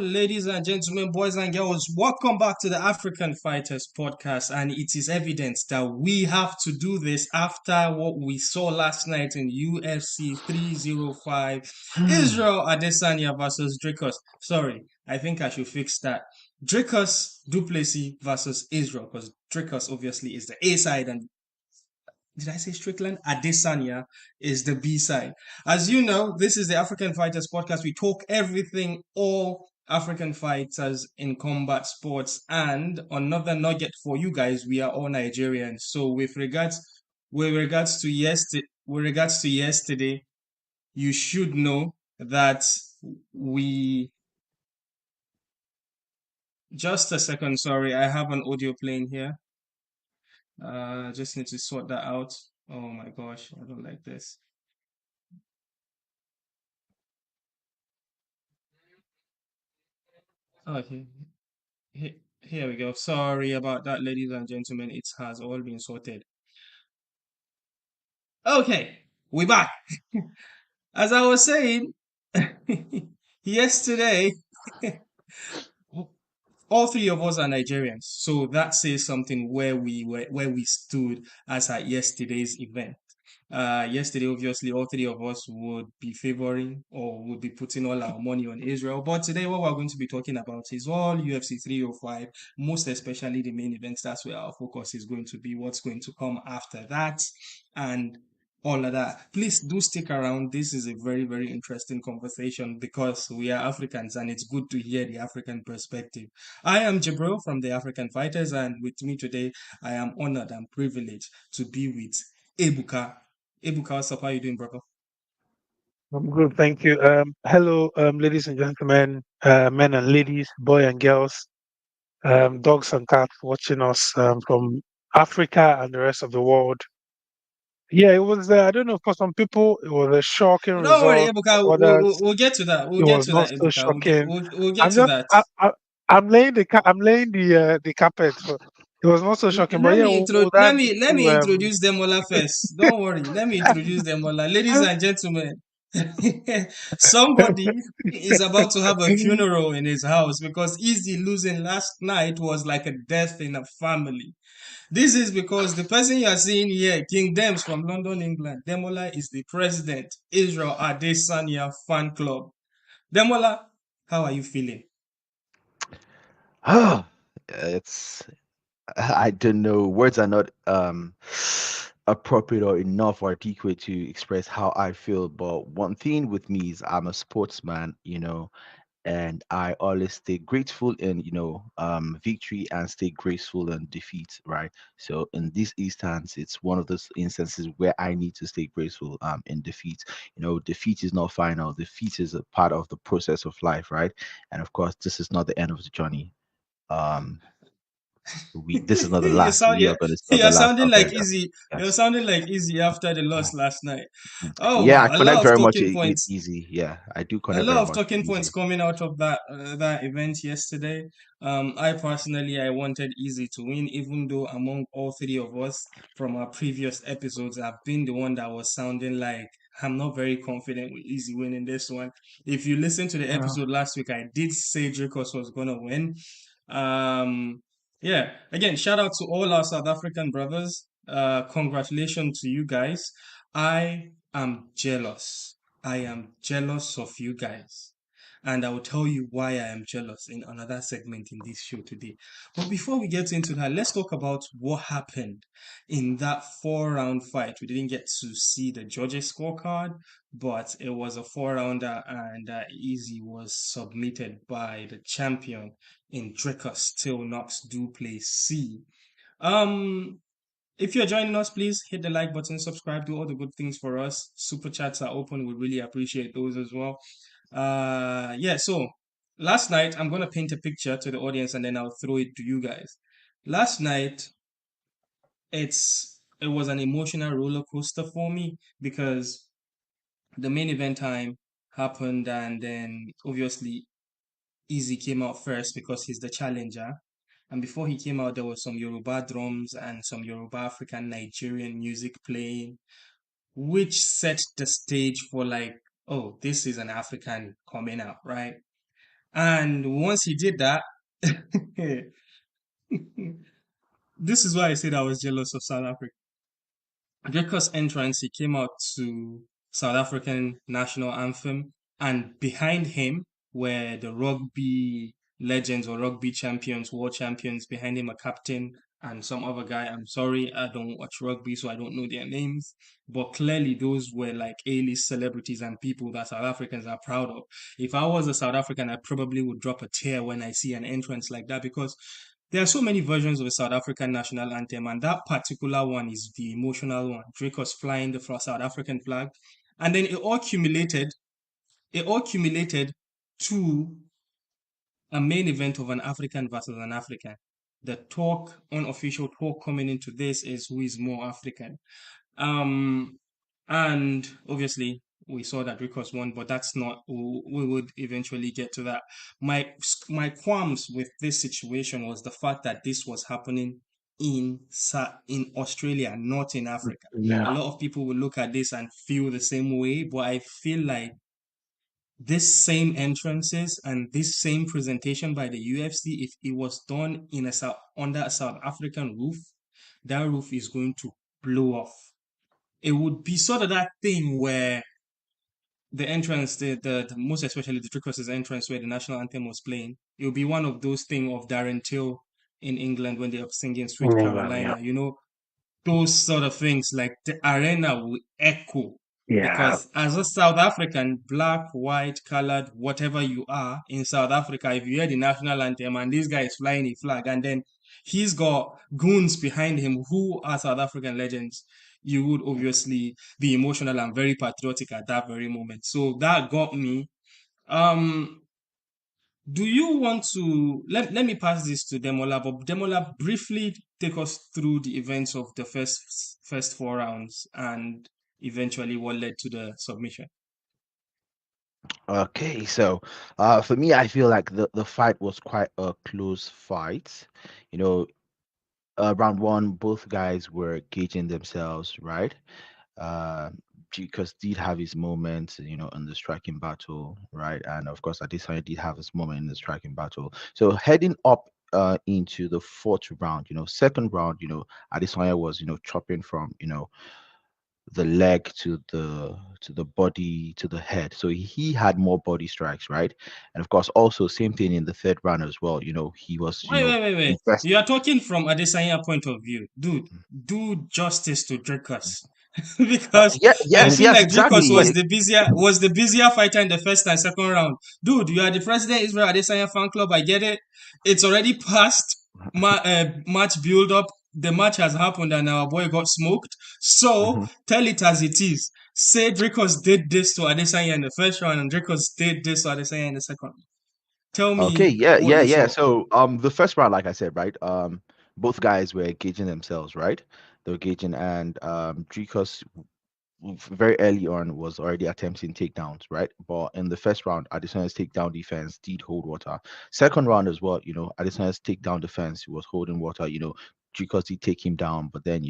ladies and gentlemen, boys and girls. Welcome back to the African Fighters podcast. And it is evident that we have to do this after what we saw last night in UFC 305 Israel Adesanya versus Dricus. Sorry, I think I should fix that. Dricus Duplessis versus Israel, because Dricus obviously is the A side and did I say Strickland? Adesanya is the B side. As you know, this is the African Fighters podcast. We talk everything, all African fighters in combat sports. And another nugget for you guys, we are all Nigerians. So with regards to yesterday, you should know that we just a second, sorry, I have an audio playing here. Just need to sort that out. Oh my gosh, I don't like this. Okay. Here we go. Sorry about that, ladies and gentlemen. It has all been sorted. Okay, we back. As I was saying, yesterday, all three of us are Nigerians, so that says something where we stood as at yesterday's event. Yesterday, obviously, all three of us would be favoring or would be putting all our money on Israel. But today, what we're going to be talking about is all UFC 305, most especially the main events. That's where our focus is going to be, what's going to come after that, and all of that. Please do stick around. This is a very, very interesting conversation because we are Africans and it's good to hear the African perspective. I am Jabril from the African Fighters, and with me today, I am honored and privileged to be with Ebuka. Ebuka, what's up? How you doing, bro? I'm good, thank you. Hello, ladies and gentlemen, men and ladies, boy and girls, dogs and cats watching us from Africa and the rest of the world. Yeah, it was. I don't know. For some people, it was a shocking Don't worry, result. Ebuka. For others, We'll get to that. We'll it get was to not that, so Ebuka. shocking. We'll get I'm to just. that. I'm laying I'm laying the carpet. For, it was not so shocking, but Let yeah, me intro. we'll dive Let into me introduce Demola first. Don't worry. Let me introduce Demola, ladies and gentlemen. Somebody is about to have a funeral in his house because Easy losing last night was like a death in a family. This is because the person you are seeing here, King Dems from London, England, Demola is the president, Israel Adesanya fan club. Demola, how are you feeling? Oh, it's I don't know. Words are not appropriate or enough or adequate to express how I feel. But one thing with me is I'm a sportsman, and I always stay grateful in, victory and stay graceful in defeat, right? So in this instance, it's one of those instances where I need to stay graceful in defeat. Defeat is not final. Defeat is a part of the process of life, right? And of course, this is not the end of the journey. Um, this is not the you last. sound We you're, are going to start the you're last sounding of like it. easy. You're Yes. sounding like easy after the loss last night. Oh Yeah, wow, I a lot connect of very much talking with points. Easy. Yeah, I do A connect lot very of much with talking points Easy. coming out of that event yesterday. I personally I wanted Easy to win, even though among all three of us from our previous episodes, I've been the one that was sounding like I'm not very confident with Easy winning this one. If you listen to the uh, episode last week, I did say Dricus was gonna win. Um, yeah. Again, shout out to all our South African brothers. Congratulations to you guys. I am jealous. I am jealous of you guys. And I will tell you why I am jealous in another segment in this show today. But before we get into that, let's talk about what happened in that 4 round fight. We didn't get to see the judges' scorecard, but it was a 4 rounder, and Easy was submitted by the champion in Dricus still knocks Duplessis. Um, if you're joining us, please hit the like button, subscribe, do all the good things for us. Super chats are open. We really appreciate those as well. Yeah, so last night I'm gonna paint a picture to the audience and then I'll throw it to you guys. Last night it was an emotional roller coaster for me because the main event time happened and then obviously Easy came out first because he's the challenger. And before he came out, there was some Yoruba drums and some Yoruba African Nigerian music playing, which set the stage for like, oh, this is an African coming out, right? And once he did that, this is why I said I was jealous of South Africa. Dricus' entrance, he came out to South African national anthem, and behind him were the rugby legends or rugby champions, world champions. Behind him, a captain and some other guy. I'm sorry, I don't watch rugby, so I don't know their names. But clearly, those were like A-list celebrities and people that South Africans are proud of. If I was a South African, I probably would drop a tear when I see an entrance like that because there are so many versions of the South African national anthem, and that particular one is the emotional one. Drake was flying the South African flag, and then it all accumulated. It all accumulated to a main event of an African versus an African. The talk, unofficial talk coming into this is who is more African. Um, and obviously we saw that Dricus won, but that's not. We would eventually get to that. My qualms with this situation was the fact that this was happening in Australia, not in Africa. A Yeah. lot of people will look at this and feel the same way, but I feel like this same entrances and this same presentation by the UFC, if it was done in under a South African roof, that roof is going to blow off. It would be sort of that thing where the entrance, the most especially the Dricus' entrance where the national anthem was playing, it would be one of those things of Darren Till in England when they are singing Sweet In England, yeah. Carolina. Those sort of things, like the arena will echo. Yeah. Because as a South African, black, white, colored, whatever you are in South Africa, if you hear the national anthem and this guy is flying a flag and then he's got goons behind him who are South African legends, you would obviously be emotional and very patriotic at that very moment. So that got me. Um, do you want to let me pass this to Demola, but Demola, briefly take us through the events of the first four rounds and eventually what led to the submission. Okay, so for me, I feel like the fight was quite a close fight. You know, round one, both guys were gauging themselves, right? Uh, because did have his moments, in the striking battle, right? And of course, Adesanya did have his moment in the striking battle. So heading up into the fourth round, second round, Adesanya was, chopping from, the leg to the body to the head. So he had more body strikes, right? And of course, also same thing in the third round as well. He was, Wait. invest. You are talking from Adesanya point of view. Dude, do justice to Dricus. Because Yeah, I yes, feel yes, like Dricus exactly. was the busier fighter in the first and second round. Dude, you are the president Israel Adesanya fan club. I get it. It's already past match build up. The match has happened and our boy got smoked. So Mhm. tell it as it is. Say Dricus did this to Adesanya in the first round and Dricus did this to Adesanya in the second. Tell Okay, me yeah, what yeah, you yeah. saw. So the first round, like I said, right? Both guys were gauging themselves, right? They were gauging, and Dricus very early on was already attempting takedowns, right? But in the first round, Adesanya's takedown defense did hold water. Second round as well, Adesanya's takedown defense was holding water, because he take him down, but then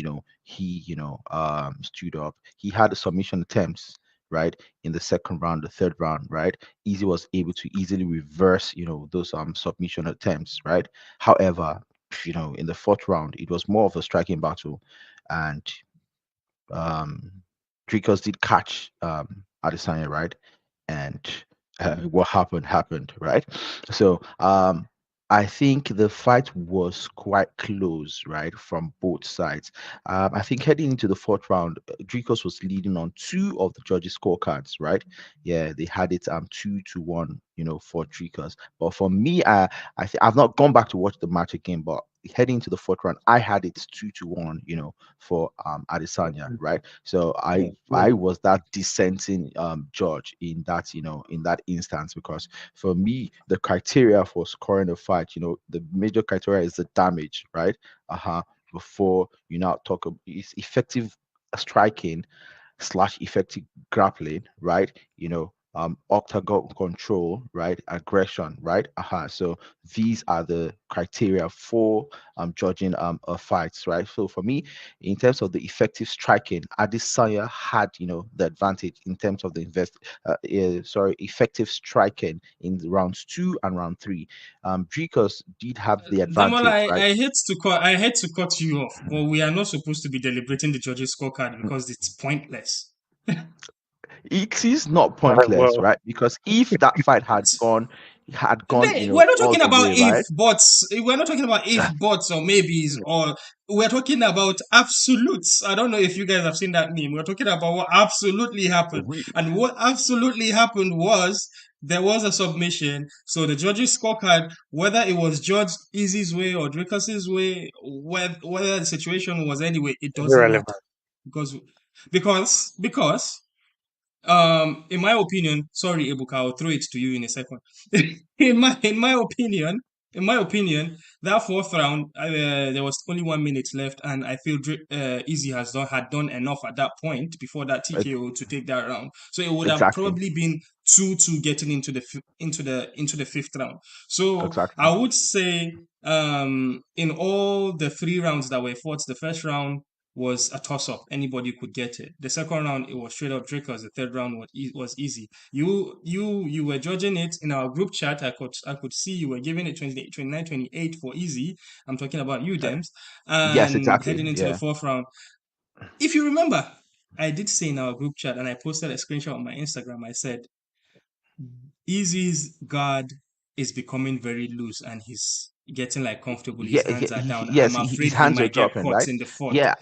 he stood up. He had submission attempts, right, in the second round, the third round, right. Easy was able to easily reverse, those submission attempts, right. However, in the fourth round, it was more of a striking battle, and um, Dricus did catch Adesanya, right? And what happened, right? So I think the fight was quite close, right, from both sides. I think heading into the fourth round, Dricus was leading on two of the judges' scorecards, right? Yeah, they had it 2-1, for Dricus. But for me, I've not gone back to watch the match again, but heading to the fourth round, I had it 2-1, for Adesanya, right? So I Yeah. was that dissenting judge in that in that instance, because for me the criteria for scoring a fight, the major criteria is the damage, right? Before you now talk about is effective striking slash effective grappling, right? octagon control, right? Aggression, right? So these are the criteria for judging a fights, right? So for me, in terms of the effective striking, Adesanya had, the advantage in terms of the effective striking in rounds 2 and round 3. Dricus did have the Damola, advantage, right? I hate to cut you off, but we are not supposed to be deliberating the judges' scorecard because it's pointless. It is not pointless, Well, right? Because if that fight had gone, We're not all talking the about way, if right? buts. We're not talking about if buts or maybes, or we're talking about absolutes. I don't know if you guys have seen that meme. We're talking about what absolutely happened. We, And what absolutely happened was there was a submission. So the judges' scorecard, whether it was judged Izzy's way or Dricus's way, whether the situation was anyway, it doesn't matter. irrelevant. Because because in my opinion, sorry, Ebuka, I'll throw it to you in a second. In my opinion, that fourth round, there was only 1 minute left, and I feel Easy had done enough at that point before that ex- TKO to take that round. So it would have exactly, probably been 2-2 getting into the fifth round. So exactly. I would say, in all the 3 rounds that were fought, the first round was a toss up. Anybody could get it. The second round, it was straight up Dricus. The third round was easy. You were judging it in our group chat. I could see you were giving it 28, 29, 28 for easy. I'm talking about you, Uh, Dems. yes, And exactly. heading into the Yeah. fourth round, if you remember, I did say in our group chat, and I posted a screenshot on my Instagram. I said Easy's guard is becoming very loose, and he's getting like comfortable. His Yeah, hands are down. yes, I'm afraid his he hands were might get dropping, caught right? in the fourth, Yeah,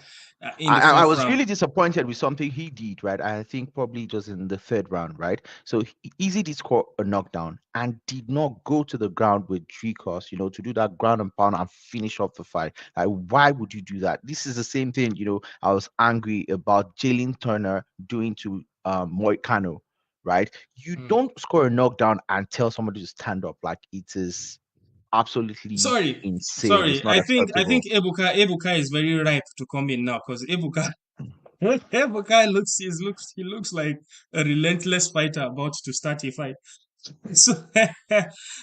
in the I fourth was round. really disappointed with something he did, right? I think probably just in the third round, right? So Easy did score a knockdown and did not go to the ground with Dricus, to do that ground and pound and finish off the fight. Like, why would you do that? This is the same thing, I was angry about Jalen Turner doing to Moicano, right? You Hmm. don't score a knockdown and tell somebody to stand up. Like, it is absolutely Sorry, insane. It's sorry. not I think acceptable. Ebuka is very ripe to come in now because Ebuka he looks like a relentless fighter about to start a fight. So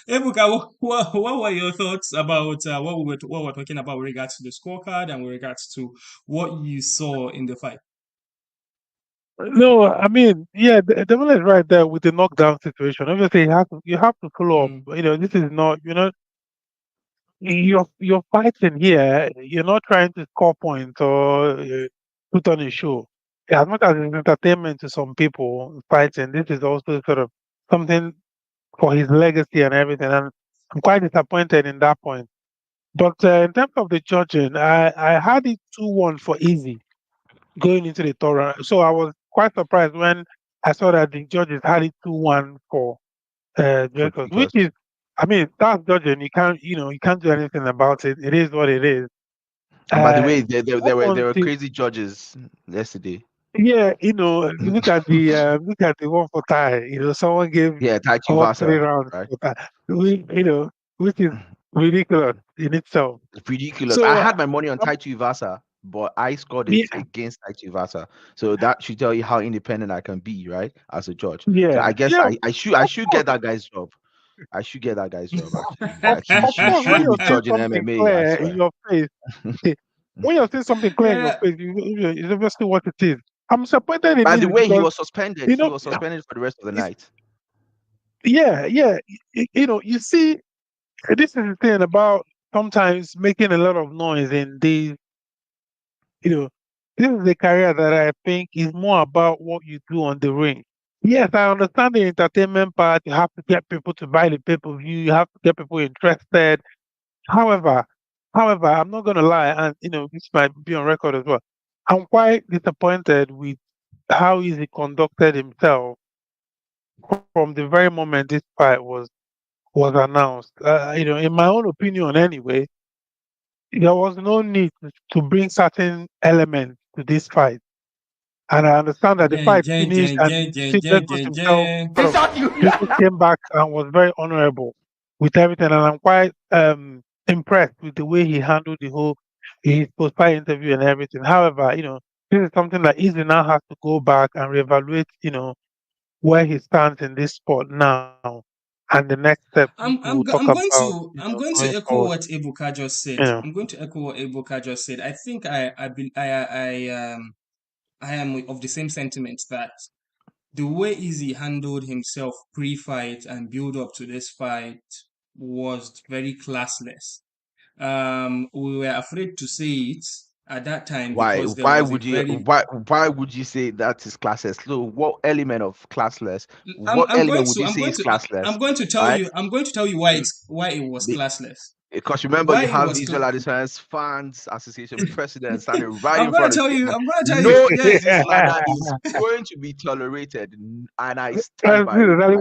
Ebuka, what were your thoughts about what we're talking about with regards to the scorecard and with regards to what you saw in the fight? No, I mean, yeah, the man is right there with the knockdown situation. Obviously, you have to follow up. Mm, This is not, you're fighting here. You're not trying to score points or put on a show. As much as it's entertainment to some people fighting, this is also sort of something for his legacy and everything. And I'm quite disappointed in that point. But in terms of the judging, I had it 2-1 for Easy going into the third round. So I was quite surprised when I saw that the judges had it 2-1 for For Dracos, which Dricus. is, I mean, that's judging. You can't do anything about it. It is what it is. And by the Uh, way, there up were until crazy judges yesterday. Yeah, look at the one for Thai. Someone gave Yeah, Taichi all three Vasa, rounds right? for Thai. Which is ridiculous in itself. It's ridiculous. I So, had my money on um, Taichi Vasa, but I scored it yeah, against Taichi Vasa. So that should tell you how independent I can be, right? As a judge. So yeah, I guess yeah. I Of should get course, that guy's job. I should get that guy's job actually. of, Like he of he course. When should you're be seeing judging something MMA, I clear in swear. your face, when you're seeing something clear in your yeah, face, it's obviously what it is. I'm disappointed in By this the way, he because was suspended. you He know, was suspended for the rest of the it's night. yeah, yeah. You see, this is the thing about sometimes making a lot of noise in these You know, this is a career that I think is more about what you do on the ring. Yes, I understand the entertainment part. You have to get people to buy the pay-per-view. You have to get people interested. However, I'm not going to lie, and this might be on record as well. I'm quite disappointed with how he conducted himself from the very moment this fight was announced. In my own opinion, anyway, there was no need to bring certain elements to this fight. And I understand that the Jen, fight Jen, finished, Jen, and Jen, you Jen, see Jen, Dracos Jen, himself Jen. sort of Dracos came back and was very honorable with everything, and I'm quite impressed with the way he handled the whole his post-fight interview and everything. However, this is something that Izzy now has to go back and reevaluate. where he stands in this sport now, and the next step people will talk about, I'm going to going echo forward. what Ebuka just said. You know, I'm going to echo what Ebuka just said. I think I am of the same sentiment that the way Izzy handled himself pre-fight and build up to this fight was very classless. We were afraid to say it at that time Why? because there was a very Why would you say that is classless? So, what element of classless? What element would you say is classless? Right? I'm going to tell you why Mm, it was be- classless. Because remember, Why you it have was Visual Adesanya Fans Association president standing right I'm in gonna front of tell you, you. and I'm gonna tell you. no Yes. easy slander is going to be tolerated, and I stand that's by it. exactly Right?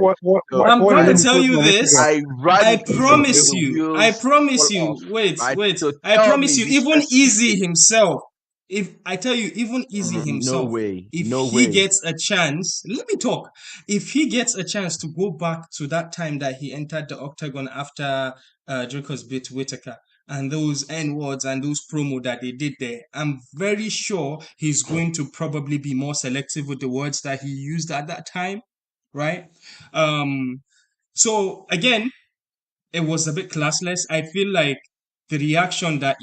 So, I'm what gonna Lily right? tell told me you on Instagram. this. I ride I with Easy till promise the you. I wheels promise fall you. off. Wait, Right? wait. So I tell promise me, you. be Even Easy specific. himself. If I tell you, even Easy No himself, way, if no he way. gets a chance, let me talk. If he gets a chance to go back to that time that he entered the octagon after Dricus beat Whitaker and those N words and those promo that they did there, I'm very sure he's going to probably be more selective with the words that he used at that time, right? Um, so again, it was a bit classless. I feel like the reaction that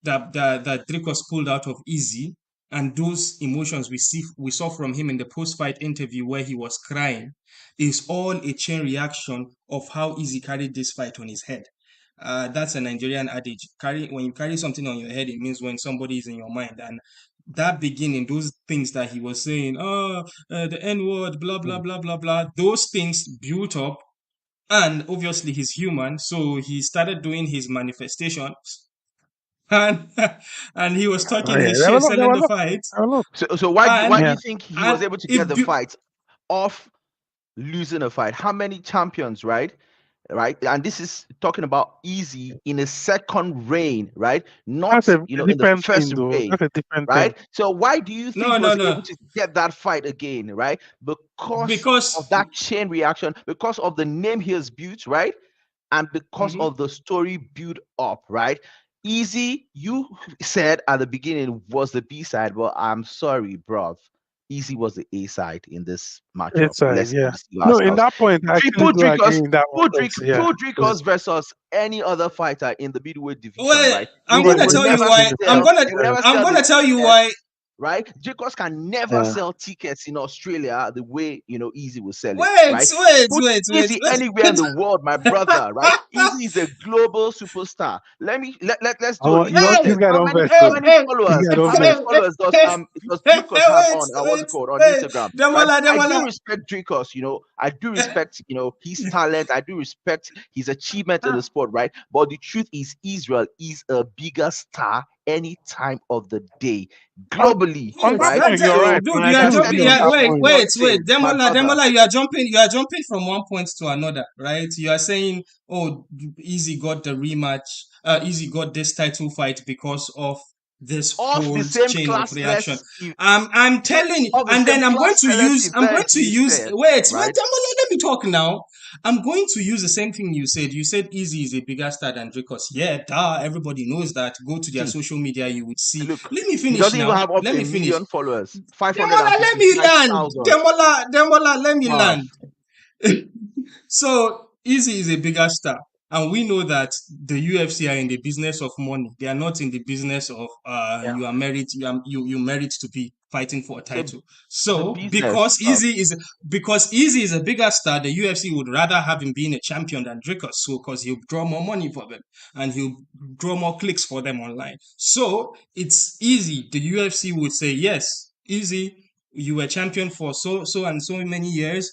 that Dricus pulled out of Easy and those emotions we saw from him in the post fight interview where he was crying is all a chain reaction of how Easy carried this fight on his head. That's a Nigerian adage. When you carry something on your head, it means when somebody is in your mind. And that beginning, those things that he was saying, the N word, blah blah blah blah blah, those things built up, and obviously he's human, so he started doing his manifestations, and and he was Oh, talking yeah, his there were shit, a lot. There selling were a the lot. fight, There were a lot. So and why do Yeah. you think he was able to get the it fight off losing a fight? How many champions, right? Right, and this is talking about Easy in a second reign, right? That's Not a in the different first thing, though. reign, That's a different thing. right? So why do you think no, he no, was no, able to get that fight again, right? Because of because that chain reaction, because of the name he has built, right? And because Mhm. of the story built up, right? Easy, you said at the beginning was the B side, but I'm sorry, bruv. Easy was the A side in this matchup. It's Let's yeah. be No, last in house. that point, I actually Triple do agree Dricus, in that one because yeah, Pull because Dricus versus any other fighter in the middleweight division, well, right? I'm They nobody gonna will will tell you never disagree why. with I'm that. sell. gonna They will never I'm sell the gonna tell you tickets, why. right? Dricus can never Yeah. sell tickets in Australia the way Easy will sell it, Wait, right? wait, Put wait, wait, Easy anywhere in the world, my brother, right? Easy is a global superstar. Let's do a You know, litmus hey, this test. guy How don't many vex how hey, though. many hey, This followers? guy don't How many vex. followers does Dricus have wait, on wait, Instagram? Right? Demola, I do Demola. respect Dricus, I do respect, his talent. I do respect his achievement in the sport, right? But the truth is Israel is a bigger star any time of the day On, globally, on that right? point, you're right, Dude, and you I are agree with jumping. you on Yeah, that wait, point. wait, wait, Nothing, my Demola, brother. Demola, you are jumping from one point to another, right? You are saying, oh, Easy got the rematch. Easy got this title fight because of this Off the whole same chain of reaction. classless, I'm telling you, of the and same then classless I'm going event to you use, said, wait, right? Demola, let me talk now. I'm going to use the same thing you said. You said Easy is a bigger star than Dricus. Yeah, duh, everybody knows that. Go to their See, social media, you would see. look, Let me he finish doesn't even now. have up Let to me a finish. million followers, five hundred Demola, and let me fifty-nine land. thousand. Demola, let me Bruv. land. So Easy is a bigger star, and we know that the UFC are in the business of money. They are not in the business of Yeah. you are merit you merit to be fighting for a So title. the So business, bruv. because Easy is a bigger star, the UFC would rather have him being a champion than Dricus, so because he'll draw more money for them and he'll draw more clicks for them online. So it's easy. The UFC would say yes, Easy. You were champion for so and so many years,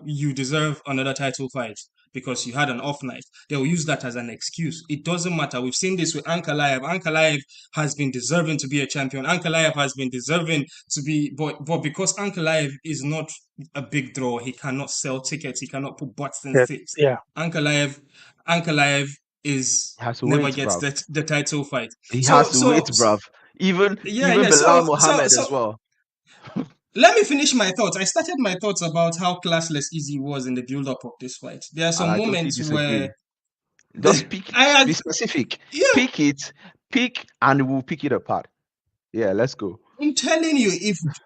you deserve another title fight because you had an off night. They'll use that as an excuse. It doesn't matter. We've seen this with Ankalaev. Ankalaev has been deserving to be a champion. Ankalaev has been deserving to be, but because Ankalaev is not a big draw, he cannot sell tickets. He cannot put butts in Yeah. seats. Yeah. Ankalaev, Ankalaev is He has to never wait, gets bruv. the title fight. He has So to wait, so bruv. Even yeah, even yeah. Bilal Mohammed as well. Let me finish my thoughts. I started my thoughts about how classless Izzy was in the build-up of this fight. There are And some I totally moments where disagree. Just pick I it. had, Be specific. yeah, Pick, and we'll pick it apart. Yeah, let's go. I'm telling you,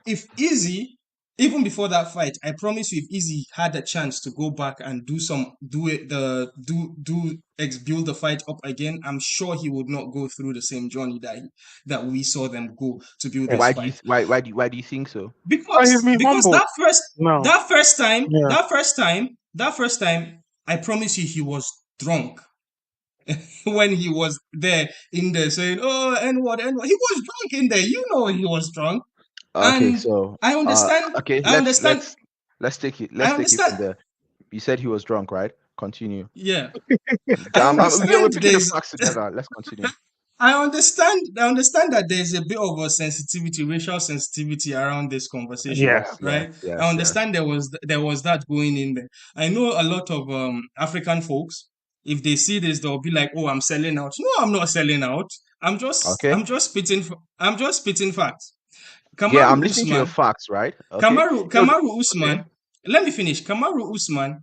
if Izzy even before that fight, I promise you, if Izzy had a chance to go back and build the fight up again, I'm sure he would not go through the same journey that we saw them go to build this fight. Why do you think so? He's been Because humble. No. Yeah. that first time, I promise you, he was drunk when he was there in there saying, "Oh, N-word, N-word." He was drunk in there. You know, he was drunk. Okay, And so I understand. okay, I understand. let's take it I from understand. there. You said he was drunk, right? Continue. Yeah, I We're understand. picking the facts together. Let's continue. I understand. I understand that there's a bit of a sensitivity, racial sensitivity around this conversation, Yeah. right? I understand there was that going in there. I know a lot of African folks. If they see this, they'll be like, "Oh, I'm selling out." No, I'm not selling out. Okay. I'm just spitting facts. Yeah, I'm Kamaru listening to your Usman, facts, right? Okay. Kamaru, So Kamaru okay. Usman. Let me finish. Kamaru Usman.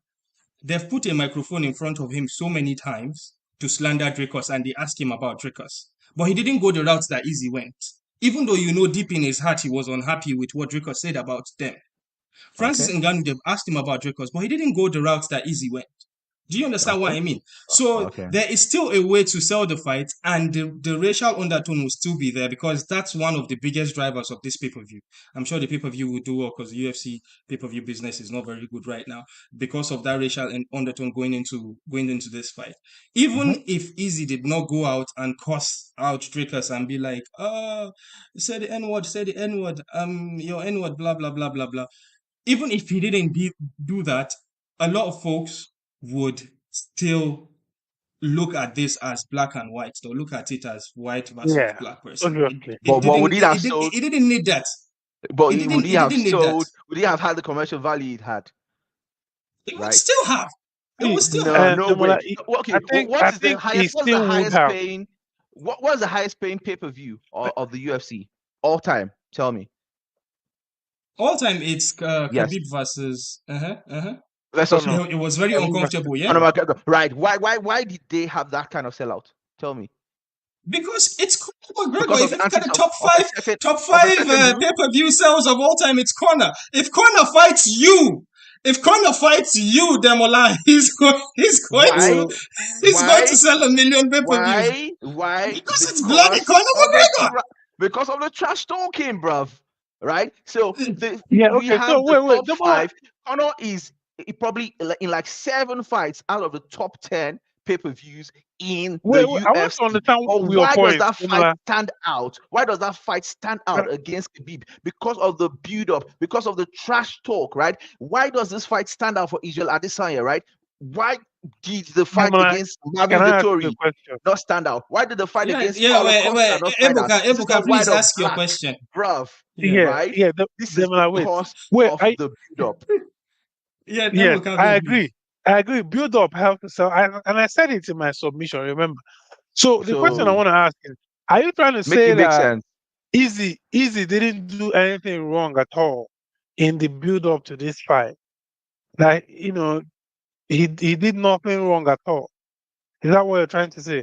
They've put a microphone in front of him so many times to slander Dricus, and they asked him about Dricus. But he didn't go the route that Izzy went. Even though deep in his heart he was unhappy with what Dricus said about them. Francis Okay. Ngannou, they've asked him about Dricus, but he didn't go the route that Izzy went. Do you understand what Okay. I mean? So Okay. there is still a way to sell the fight, and the racial undertone will still be there because that's one of the biggest drivers of this pay-per-view. I'm sure the pay-per-view will do well because the UFC pay-per-view business is not very good right now because of that racial undertone going into this fight. Mhm. Even if Izzy did not go out and cuss out Dricus and be like, say the N-word, your N-word, blah blah blah blah blah. Even if he didn't do that, a lot of folks would still look at this as black and white. They'll look at it as white versus Yeah. black person. Obviously. But would he have sold? It didn't need that. Would he It have didn't need that. sold? Would he have had the commercial value it had? It would Right? still have. It would See, still No, have. no way. Demola, Okay, I think he what's the still would highest have. paying? What was the highest paying pay per view of the UFC all time? Tell me. All time it's Yes. Khabib versus Let's Conor. assume. It was very uncomfortable, yeah. Conor McGregor. Right. Why did they have that kind of sellout? Tell me. Because it's Conor Because McGregor. of If you the look at antics the top of five a certain dude. pay-per-view sales of all time, it's Conor. If Conor fights you, Demola, Why? So, he's going to Why? sell 1 million pay-per-views Why? because it's bloody Conor McGregor. Because of the trash talking, bruv. Right? So yeah, we okay. So, have the wait. top Demola, five. Conor is probably in like 7 fights out of the top 10 pay-per-views in the I want to UFC. understand But your why does point, that fight Demola. stand out? Why does that fight stand out against Khabib? Because of the build-up, because of the trash talk, right? Why does this fight stand out for Israel Adesanya, right? Why did the fight Demola, against Marvin can I ask you a Vittori question? not stand out? Why did the fight Yeah, against yeah. Paulo Costa Wait. not stand out? This is Ebuka, not please white or ask your black, question. bruv, Yeah, right? This is Demola, wait. because Wait, of the build-up. yeah. yes, Ebuka, I go agree. please. I agree. Build up help to sell. And I said it in my submission, remember? So the question I So want to ask is, are you trying to make say it make that sense. Easy didn't do anything wrong at all in the build up to this fight? Like, he did nothing wrong at all. Is that what you're trying to say?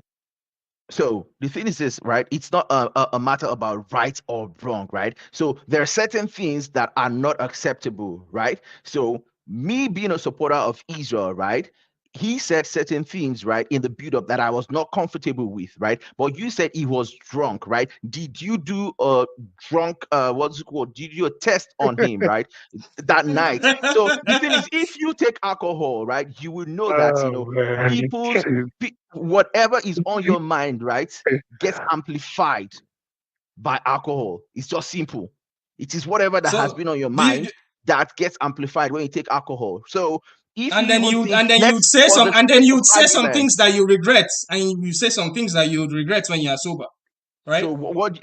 So the thing is this, right? It's not a matter about right or wrong, right? So there are certain things that are not acceptable, right? So me being a supporter of Israel, right? He said certain things, right, in the build-up that I was not comfortable with, right? But you said he was drunk, right? Did you do a drunk, what's it called? Did you do a test on him, right? That night. So the thing is, if you take alcohol, right, you will know that, Oh, man. people's whatever is on your mind, right, gets amplified by alcohol. It's just simple. It is whatever that has So been on your do you, mind that gets amplified when you take alcohol. So if and you then even you think, let's for the sake of say some argument, things that you regret, and you say some things that you would regret when you are sober, right? so what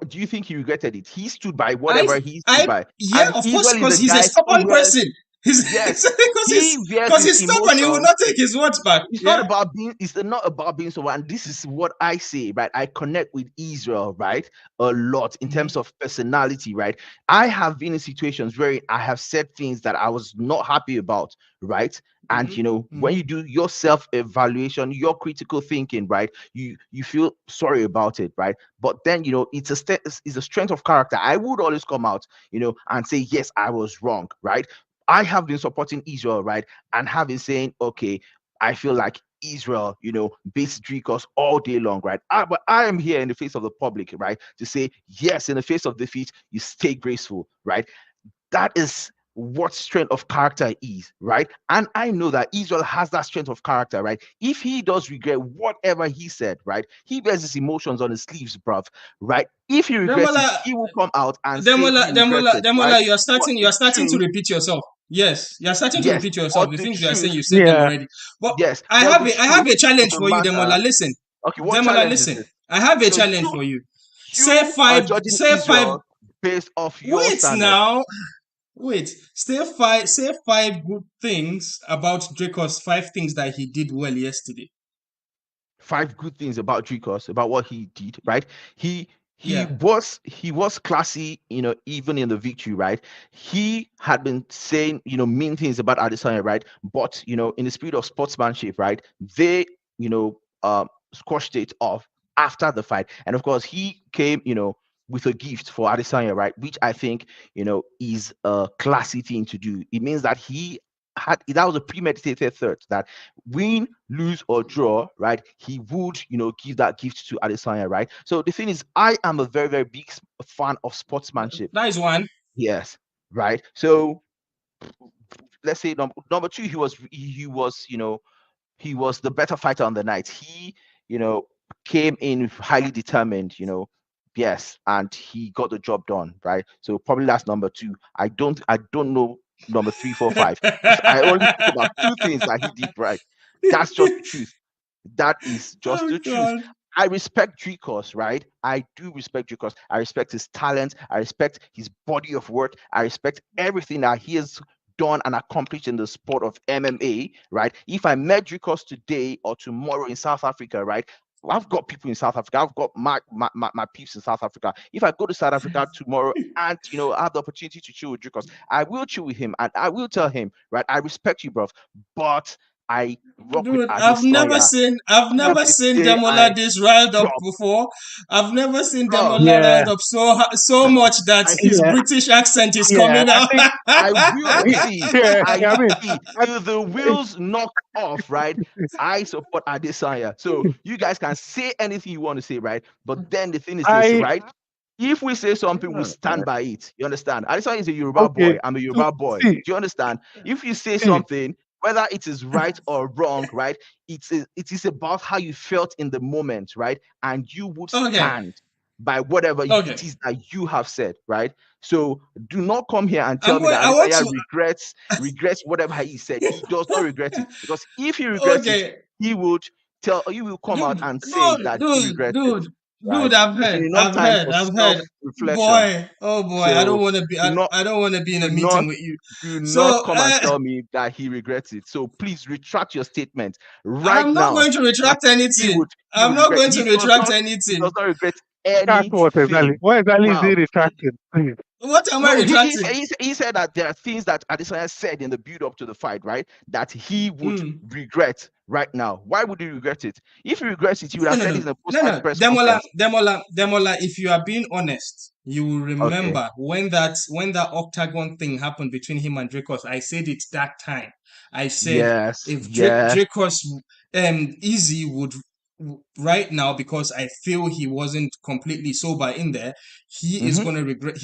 do you think he regretted it? He stood by I whatever he stood by. yeah, And of course, Israel is because a he's a guy who stubborn wears person. Yes, he wears Because his he's stubborn, he will emotions. not take his words back. It's not Yeah. about being. It's not about being someone. And this is what I say, right? I connect with Israel, right, a lot in Mm-hmm. terms of personality, right? I have been in situations where I have said things that I was not happy about, right? And Mm-hmm. when you do your self evaluation, your critical thinking, right, you feel sorry about it, right? But then it's it's a strength of character. I would always come out, and say yes, I was wrong, right? I have been supporting Israel, right, and have been saying, okay, I feel like Israel, beats Dricus all day long, right? But I am here in the face of the public, right, to say, yes, in the face of defeat, you stay graceful, right? That is what strength of character is, right? And I know that Israel has that strength of character, right? If he does regret whatever he said, right, he bears his emotions on his sleeves, bruv, right? If he regrets it, Demola, he will come out and say he Demola, regrets Demola, it, right? Demola, But you the are starting to truth, repeat yourself. Yes, you are starting to yes, repeat yourself. but The the things you are saying, truth, you said them Yeah. already. But yes, but the I have truth a of challenge the for you, Demola. matter. Listen, Okay, what Demola, challenge is listen. this? I have a So challenge for you. you are judging Say five. Israel based off your Wait standard. now. Wait. Say five good things about Dracos. 5 things that he did well yesterday. 5 good things about Dricus, about what he did, right? He he Yeah. was he was classy, even in the victory, right? He had been saying, mean things about Adesanya, right? But in the spirit of sportsmanship, right? They, squashed it off after the fight. And of course, he came, with a gift for Adesanya, right? Which I think, is a classy thing to do. It means that he had that was a premeditated threat that win, lose, or draw, right? He would, give that gift to Adesanya, right? So the thing is, I am a very, very big fan of sportsmanship. That is one. Yes, right. So let's say number two, he was the better fighter on the night. He, you know, came in highly determined, yes, and he got the job done, right? So probably that's number two. I don't know number three, four, five. I only speak about two things that he did right. That's just the truth. That is just Oh the truth. God. I respect Dricus, right? I do respect Dricus. I respect his talent. I respect his body of work. I respect everything that he has done and accomplished in the sport of MMA, right? If I met Dricus today or tomorrow in South Africa, right? I've got people in South Africa. I've got my peeps in South Africa. If I go to South Africa tomorrow and I have the opportunity to chill with Dricus, I will chill with him and I will tell him, right? I respect you, bro, but I rock with Dude, Adesanya I've till never the seen day I Demola this riled up drop. before. I've never seen Bro, Demola Yeah. riled up so much that I his Yeah. British accent is Yeah. coming I out. think. I will see. Yeah. I I will mean, see I, till the wheels knock off, right? I support Adesanya. So you guys can say anything you want to say, right? But then the thing is this, I right? If we say something, we stand by it. You understand? Adesanya is a Yoruba okay. boy. I'm a So Yoruba boy. see, Do you understand? If you say see. something, whether it is right or wrong, right? It is about how you felt in the moment, right? And you would Okay, stand by whatever it okay. is that you have said, right? So do not come here and I'm tell me going. that I want Adesanya to. regrets whatever he said. He does not regret it because if he regrets it, Okay, he will come out dude, and say dude, that he dude, regrets it, dude, right? dude. It's been enough time for I've heard. self-reflection. Boy, oh boy, So do not I don't want to be in a do meeting not with you. do not So, come and tell me that he regrets it. So please retract your statement right I'm not now going to that retract he anything. would he I'm would not regret. going to retract anything. He does not regret Retract what exactly? anything, What exactly is bro. he retracting? Please. What am I No, retracting? he said that there are things that Adesanya said in the build up to the fight, right? That he would Hmm. regret right now. Why would he regret it? If he regrets it, he would No, have no, said no, it in a post no, fight no. press conference. Demola. If you are being honest, you will Okay. remember when that octagon thing happened between him and Dracos. I said it that time. I said Yes. if Yes. Dracos Easy would right now, because I feel he wasn't completely sober in there, he is Mm-hmm. gonna regret.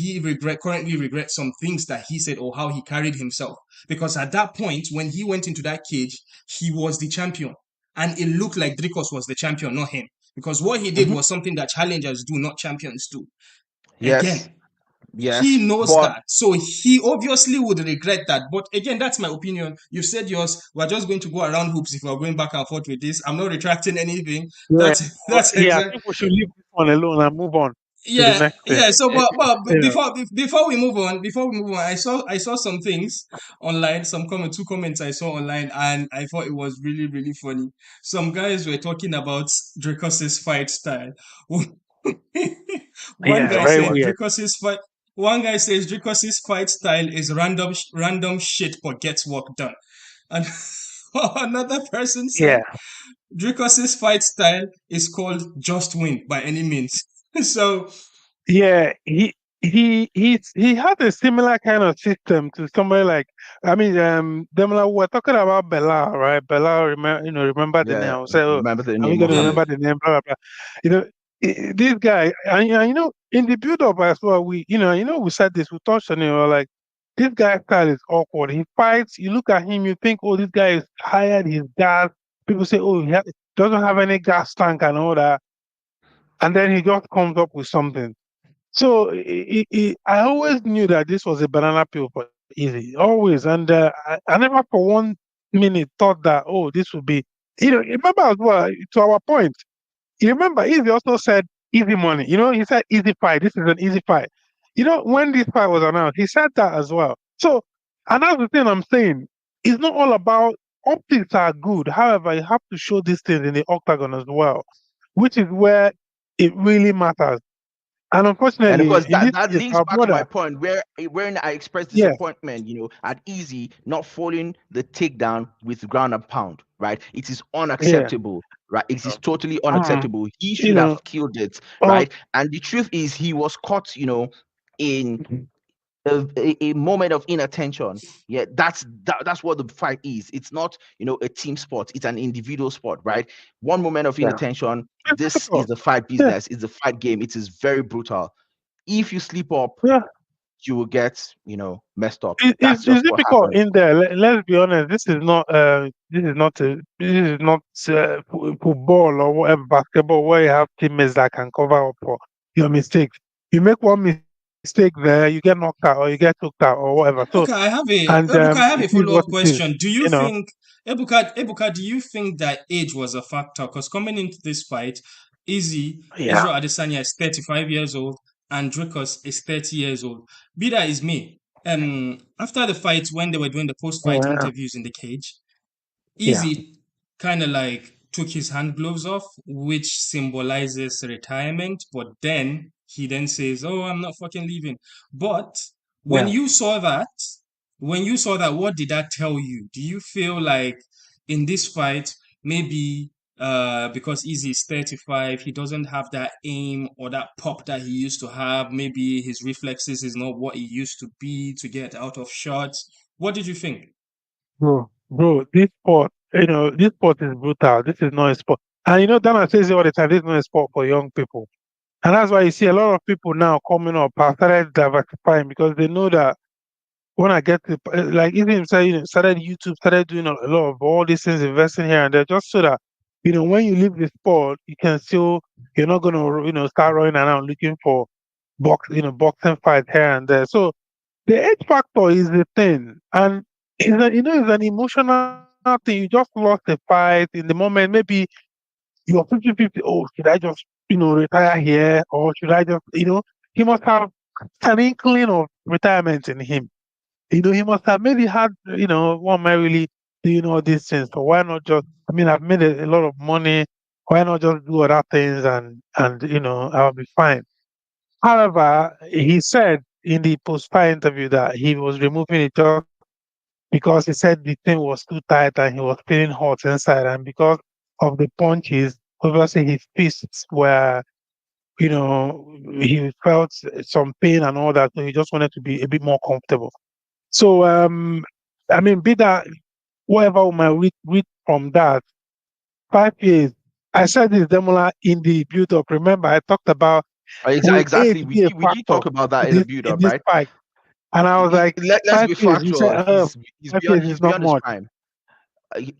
Currently regrets some things that he said or how he carried himself, because at that point when he went into that cage, he was the champion. And it looked like Dricus was the champion, not him. Because what he did Mm-hmm. was something that challengers do, not champions do. Yes. Again, he Yes. knows But that. So he obviously would regret that. But again, that's my opinion. You said yours. We're just going to go around hoops if we're going back and forth with this. I'm not retracting anything. Yeah. That's Yeah. I exactly. think we should leave this one alone and move on. to the Yeah, next thing. yeah. So, but You know, before we move on, I saw some things online, two comments I saw online, and I thought it was really really funny. Some guys were talking about Dricus's fight style. One yeah, guy What? very said What? weird. Dricus's fight. One guy says Dricus's fight style is random shit, but gets work done. And another person said Yeah, Dricus's fight style is called just win by any means. So yeah. He had a similar kind of system to somebody like, I mean, them like we're talking about Bella, right? Bella, remember the Yeah. name. So, Remember the are we name, gonna yeah. Mohammed? remember the name? Blah, blah, blah. You know, this guy, and in the build up as well, we said this, we touched on it. We were like, this guy's style is awkward. He fights. You look at him, you think, oh, this guy is tired. He's gas. People say, oh, doesn't have any gas tank and all that, and then he just comes up with something. So I always knew that this was a banana peel for Easy, always, and I never for 1 minute thought that, oh, this would be. Remember as well, to our point. You remember Easy also said easy money. He said easy fight. This is an easy fight. When this fight was announced, he said that as well. So, and that's the thing I'm saying. It's not all about optics are good. However, you have to show these things in the octagon as well, which is where it really matters. And And of unfortunately, course, in this that case, links our back to my brother, point wherein I expressed yes, disappointment, at Easy not following the takedown with ground and pound, right? It is yeah, unacceptable, right? It is totally um, unacceptable. He you should know, have killed it, oh, right? And the truth is, he was caught, in a moment of inattention. Yeah, that's what the fight is. It's not, a team sport. It's an individual sport, right? One moment of yeah, inattention. it's This is difficult. the fight Yeah, business. It's the fight game. It is very brutal. If you sleep up, yeah. you will get, messed up. It's That's just what difficult happens. in there. Let's be honest. This is not football or whatever basketball where you have teammates that can cover up for your mistakes. You make one mistake there, you get knocked out or you get took out or whatever. So, and Ebuka, I it have a is what follow-up it is. question. Do you think Ebuka, do you think that age was a factor? Because coming into this fight, Yeah. Israel Adesanya is 35 years old and Dricus is 30 years old. Be that is me. After the fight, when they were doing the post-fight Yeah. interviews in the cage, Yeah. Easy kind of like took his hand gloves off, which symbolizes retirement. But then he then says, "Oh, I'm not fucking leaving." But when Yeah. you saw that, what did that tell you? Do you feel like in this fight, maybe because Easy is 35, he doesn't have that aim or that pop that he used to have. Maybe his reflexes is not what he used to be to get out of shots. What did you think? Bro, this sport is brutal. This is not a sport. And Dana says it all the time, this is not a sport for young people. And that's why you see a lot of people now coming up have started diversifying because they know that when I get to, like even himself, started YouTube, started doing a lot of all these things, investing here and there, just so that, when you leave the sport, you can still, you're not going to, start running around looking for boxing fight here and there. So the age factor is the thing. And it's an emotional thing. You just lost a fight in the moment. Maybe you're 50-50. Oh, should I just, retire here? Or should I just, he must have an inkling of retirement in him. He must have maybe had, what am I really doing all these things? So why not just, I mean, I've made a lot of money. Why not just do other things and I'll be fine. However, he said in the post-fight interview that he was removing it just because he said the thing was too tight and he was feeling hot inside, and because of the punches, obviously his fists were, he felt some pain and all that, so he just wanted to be a bit more comfortable. So, I mean, be that whatever we might read from that, 5 years. I said this Demola in the build up. Remember, I talked about will Exactly. age We be a did we did factor talk about that in in the this build in up, this right? fight? And I was like, Let's five be years. You said, factual. He's five beyond years is he's not beyond his much. prime.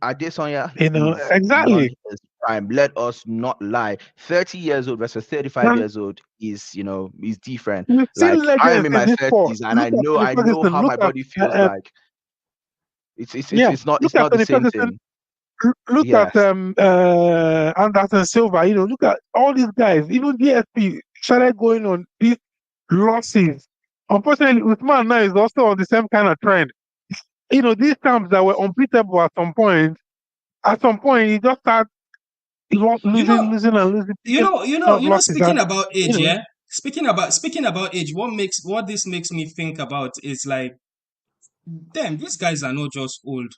Adesanya is beyond Exactly. his prime. Let us not lie. 30 years old versus 35 And years old is different. we've seen Like I am legends in in my this sport. 30s and Look at Tony I know Ferguson. how Look my at body feels like. It's yeah. it's not Look it's at not the Tony same Ferguson. thing. look Yes. at Anderson Silva. Look at all these guys. Even DSP started going on these losses. Unfortunately, Usman now is also on the same kind of trend. These terms that were unbeatable at some point, he just started You know, losing and losing, picking up losses. speaking And, about you age, know, yeah. Speaking about age, what this makes me think about is like, damn, these guys are not just old.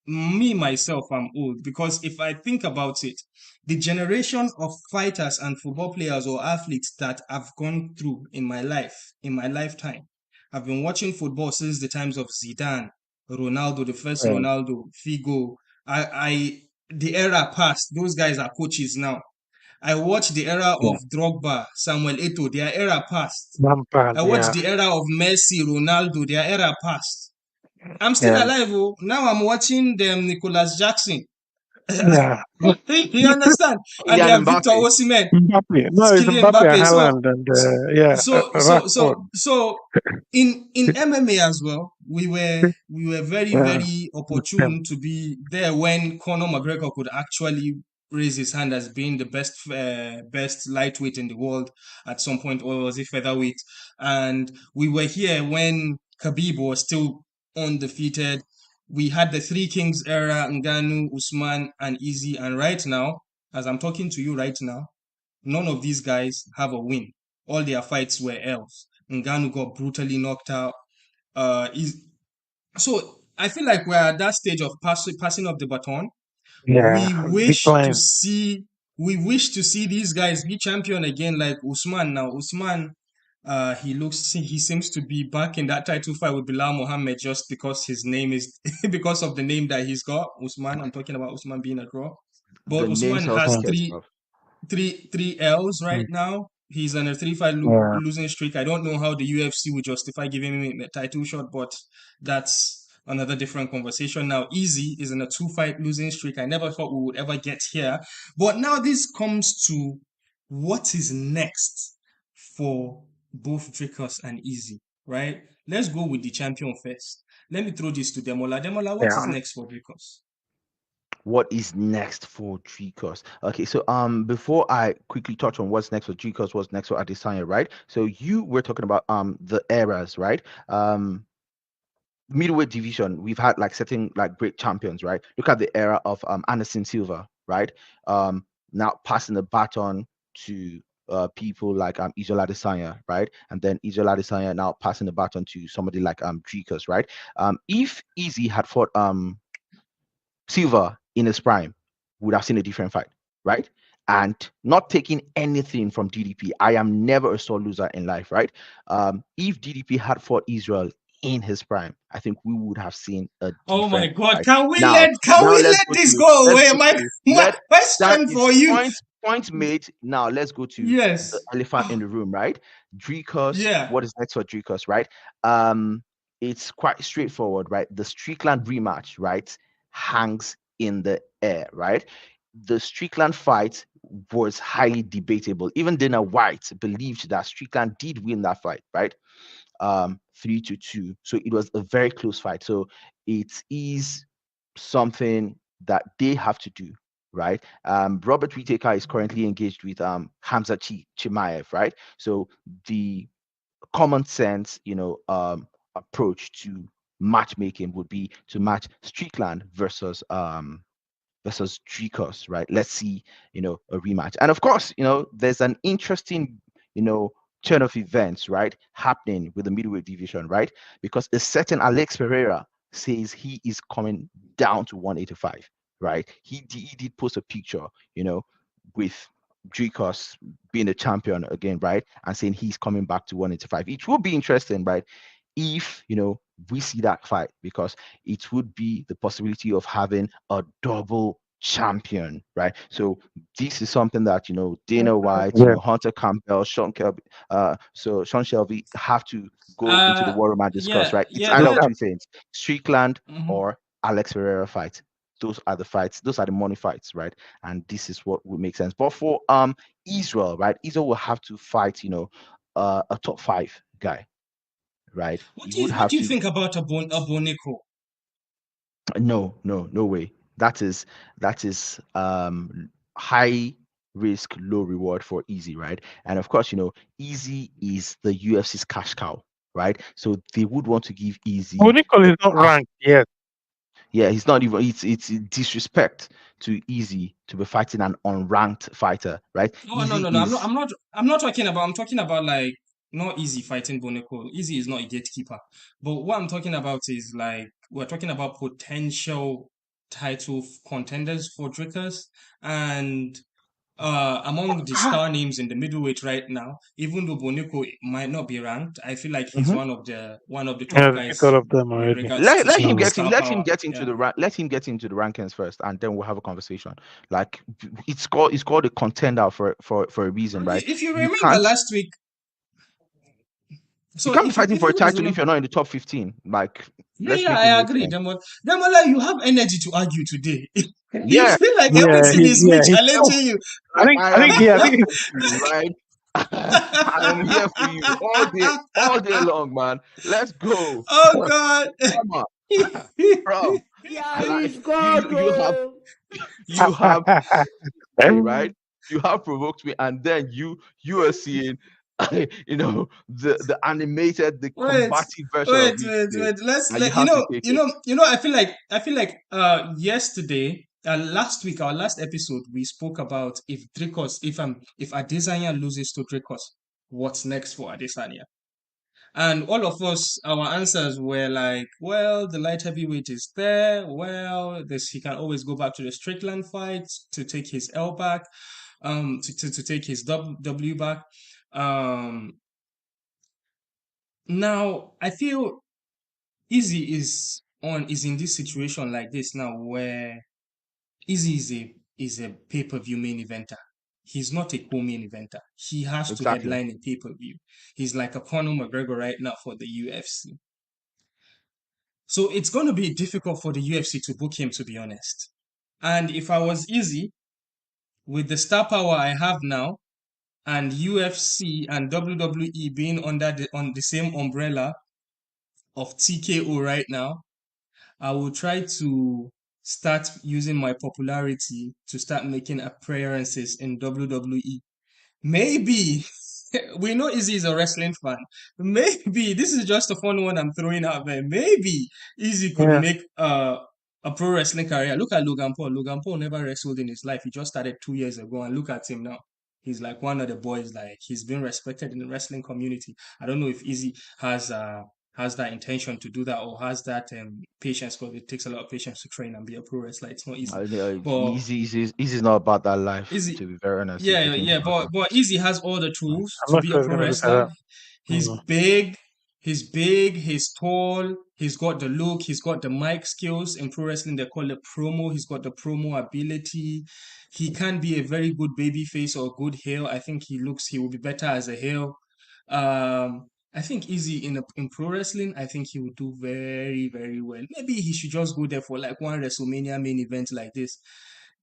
Me myself, I'm old because if I think about it, the generation of fighters and football players or athletes that I've gone through in my lifetime, I've been watching football since the times of Zidane, Ronaldo, the first yeah, Ronaldo, Figo. The era passed. Those guys are coaches now. I watched the era of yeah, Drogba, Samuel Eto'o. Their era passed. Lampard, I watched yeah, the era of Messi, Ronaldo. Their era passed. I'm still yeah, alive. Oh. Now I'm watching them, Nicholas Jackson. yeah. You understand? And they Kylian have Victor Mbappe. Osimhen, Mbappe. No, it's Kylian Mbappe and Mbappe. Haaland and yeah, Rashford. So in MMA as well, we were very Yeah, very yeah, opportune to be there when Conor McGregor could actually raise his hand as being the best lightweight in the world at some point, or was it featherweight? And we were here when Khabib was still undefeated. We had the Three Kings era: Ngannou, Usman, and Izzy. And right now, as I'm talking to you right now, none of these guys have a win. All their fights were L's. Ngannou got brutally knocked out. Is so I feel like we're at that stage of passing of the baton. yeah. We wish to Decline. see we wish to see these guys be champion again, like Usman. Now Usman, he seems to be back in that title fight with Bilal Mohammed just because his name is because of the name that he's got. Usman. I'm talking about Usman being a draw, The but name Usman sells has Mm, tickets, bro. three L's right mm, now. He's on a 3 fight yeah, losing streak. I don't know how the UFC would justify giving him a title shot, but that's another different conversation. Now, Easy is in a 2 fight losing streak. I never thought we would ever get here, but now this comes to what is next for both Dricus and Easy, right? Let's go with the champion first. Let me throw this to Demola. Demola, what is yeah, next for Dricus? What is next for Dricus? Okay, so before I quickly touch on what's next for Dricus, what's next for Adesanya, right? So you were talking about the eras, right? Middleweight division, we've had like certain like great champions, right? Look at the era of Anderson Silva, right? Now passing the baton to people like Israel Adesanya, right? And then Israel Adesanya now passing the baton to somebody like Dricus, right? If Easy had fought Silva in his prime, would have seen a different fight, right? And not taking anything from DDP. I am never a sore loser in life, right? If DDP had fought Israel in his prime, I think we would have seen a Oh my different God! fight. Now let's go This to go let's away? go to My let that question is for you. point made. Now let's go to the Yes. elephant in the room, right? Dricus, Yeah. what is next for Dricus, right? Um, it's quite straightforward, right? The Strickland rematch, right, hangs in the air, right? The Strickland fight was highly debatable. Even Dana White believed that Strickland did win that fight, right? 3-2. So it was a very close fight. So it is something that they have to do, right? Robert Whittaker is currently engaged with Khamzat Chimaev, right? So the common sense, approach to matchmaking would be to match Strickland versus Dricus, right? Let's see, a rematch. And of course, there's an interesting, turn of events, right, happening with the middleweight division, right? Because a certain Alex Pereira says he is coming down to 185, right? He did post a picture, with Dricus being a champion again, right? And saying he's coming back to 185. It will be interesting, right? If we see that fight, because it would be the possibility of having a double champion, right? So this is something that Dana White, yeah, Hunter Campbell, Sean Kelby, so Sean Shelby have to go into the Uh. war room and discuss, Yeah. right? It's Yeah. either look of Let. at two things: Strickland Mhm. or Alex Pereira fight. Those are the fights. Those are the money fights, right? And this is what would make sense. But for Israel, right? Israel will have to fight, a top five guy, right? He would What have do you to. think about a Bonico? No, no, no way. That is high risk, low reward for Easy, right? And of course, Easy is the UFC's cash cow, right? So they would want to give Easy Nicole the is not path. ranked yet. Yeah, he's not even. It's disrespect to Easy to be fighting an unranked fighter, right? Oh no Easy no no! I'm not is I'm not I'm not talking about. I'm talking about like not Easy fighting Boneko. Easy is not a gatekeeper. But what I'm talking about is like we're talking about potential title contenders for Dricus, and among the ah, star names in the middleweight right now, even though Boneko might not be ranked, I feel like he's mhm. one of the top Yeah, they beat all guys of them with already. regards to Let him Mm. get in. star Let him power. get into Yeah. the let him get into the rankings first, and then we'll have a conversation. Like it's called a contender for a reason, right? If you You remember can't last week, you so can't be fighting if for a you guys title if remember. you're not in the top 15. Like, Yeah, let's yeah, make it I make agree. sense. Demola, you have energy to argue today. You Yeah, feel like Yeah, everything is me he felt. challenging you. I am I here think for you, right? I am here for you all day long, man. Let's go. Oh God. Come on, bro. Like you have me, right? You have provoked me, and then you are seeing, the animated, the Wait, combative version of me today, wait. Let's and you let have to take it. I feel like yesterday, last week, our last episode, we spoke about if Adesanya loses to Dricus, what's next for Adesanya? And all of us, our answers were like, well, the light heavyweight is there. Well, this he can always go back to the Strickland fight to take his L back, to take his W back. Um, Now I feel Izzy is in this situation like this now where Izzy is a pay-per-view main eventer. He's not a co-main eventer. He has to Exactly. headline a pay-per-view. He's like a Conor McGregor right now for the UFC. So it's going to be difficult for the UFC to book him, to be honest. And if I was Izzy, with the star power I have now, and UFC and WWE being on the same umbrella of TKO right now, I will try to start using my popularity to start making appearances in WWE. Maybe we know Izzy is a wrestling fan. Maybe this is just a fun one I'm throwing out there. Maybe Izzy could yeah, make a pro wrestling career. Look at Logan Paul. Logan Paul never wrestled in his life. He just started 2 years ago, and look at him now. He's like one of the boys. Like he's been respected in the wrestling community. I don't know if Izzy has that intention to do that or has that patience, because it takes a lot of patience to train and be a pro wrestler. It's not easy. But Easy is not about that life. Izzy, To be very honest, if yeah, you think yeah, about it. but Izzy has all the tools I'm to not be a sure it's pro gonna look at wrestler. that. He's big, he's tall, he's got the look, he's got the mic skills. In pro wrestling, they call it promo. He's got the promo ability. He can be a very good baby face or good heel. I think he will be better as a heel. I think Izzy in pro wrestling, I think he would do very, very well. Maybe he should just go there for like one WrestleMania main event like this,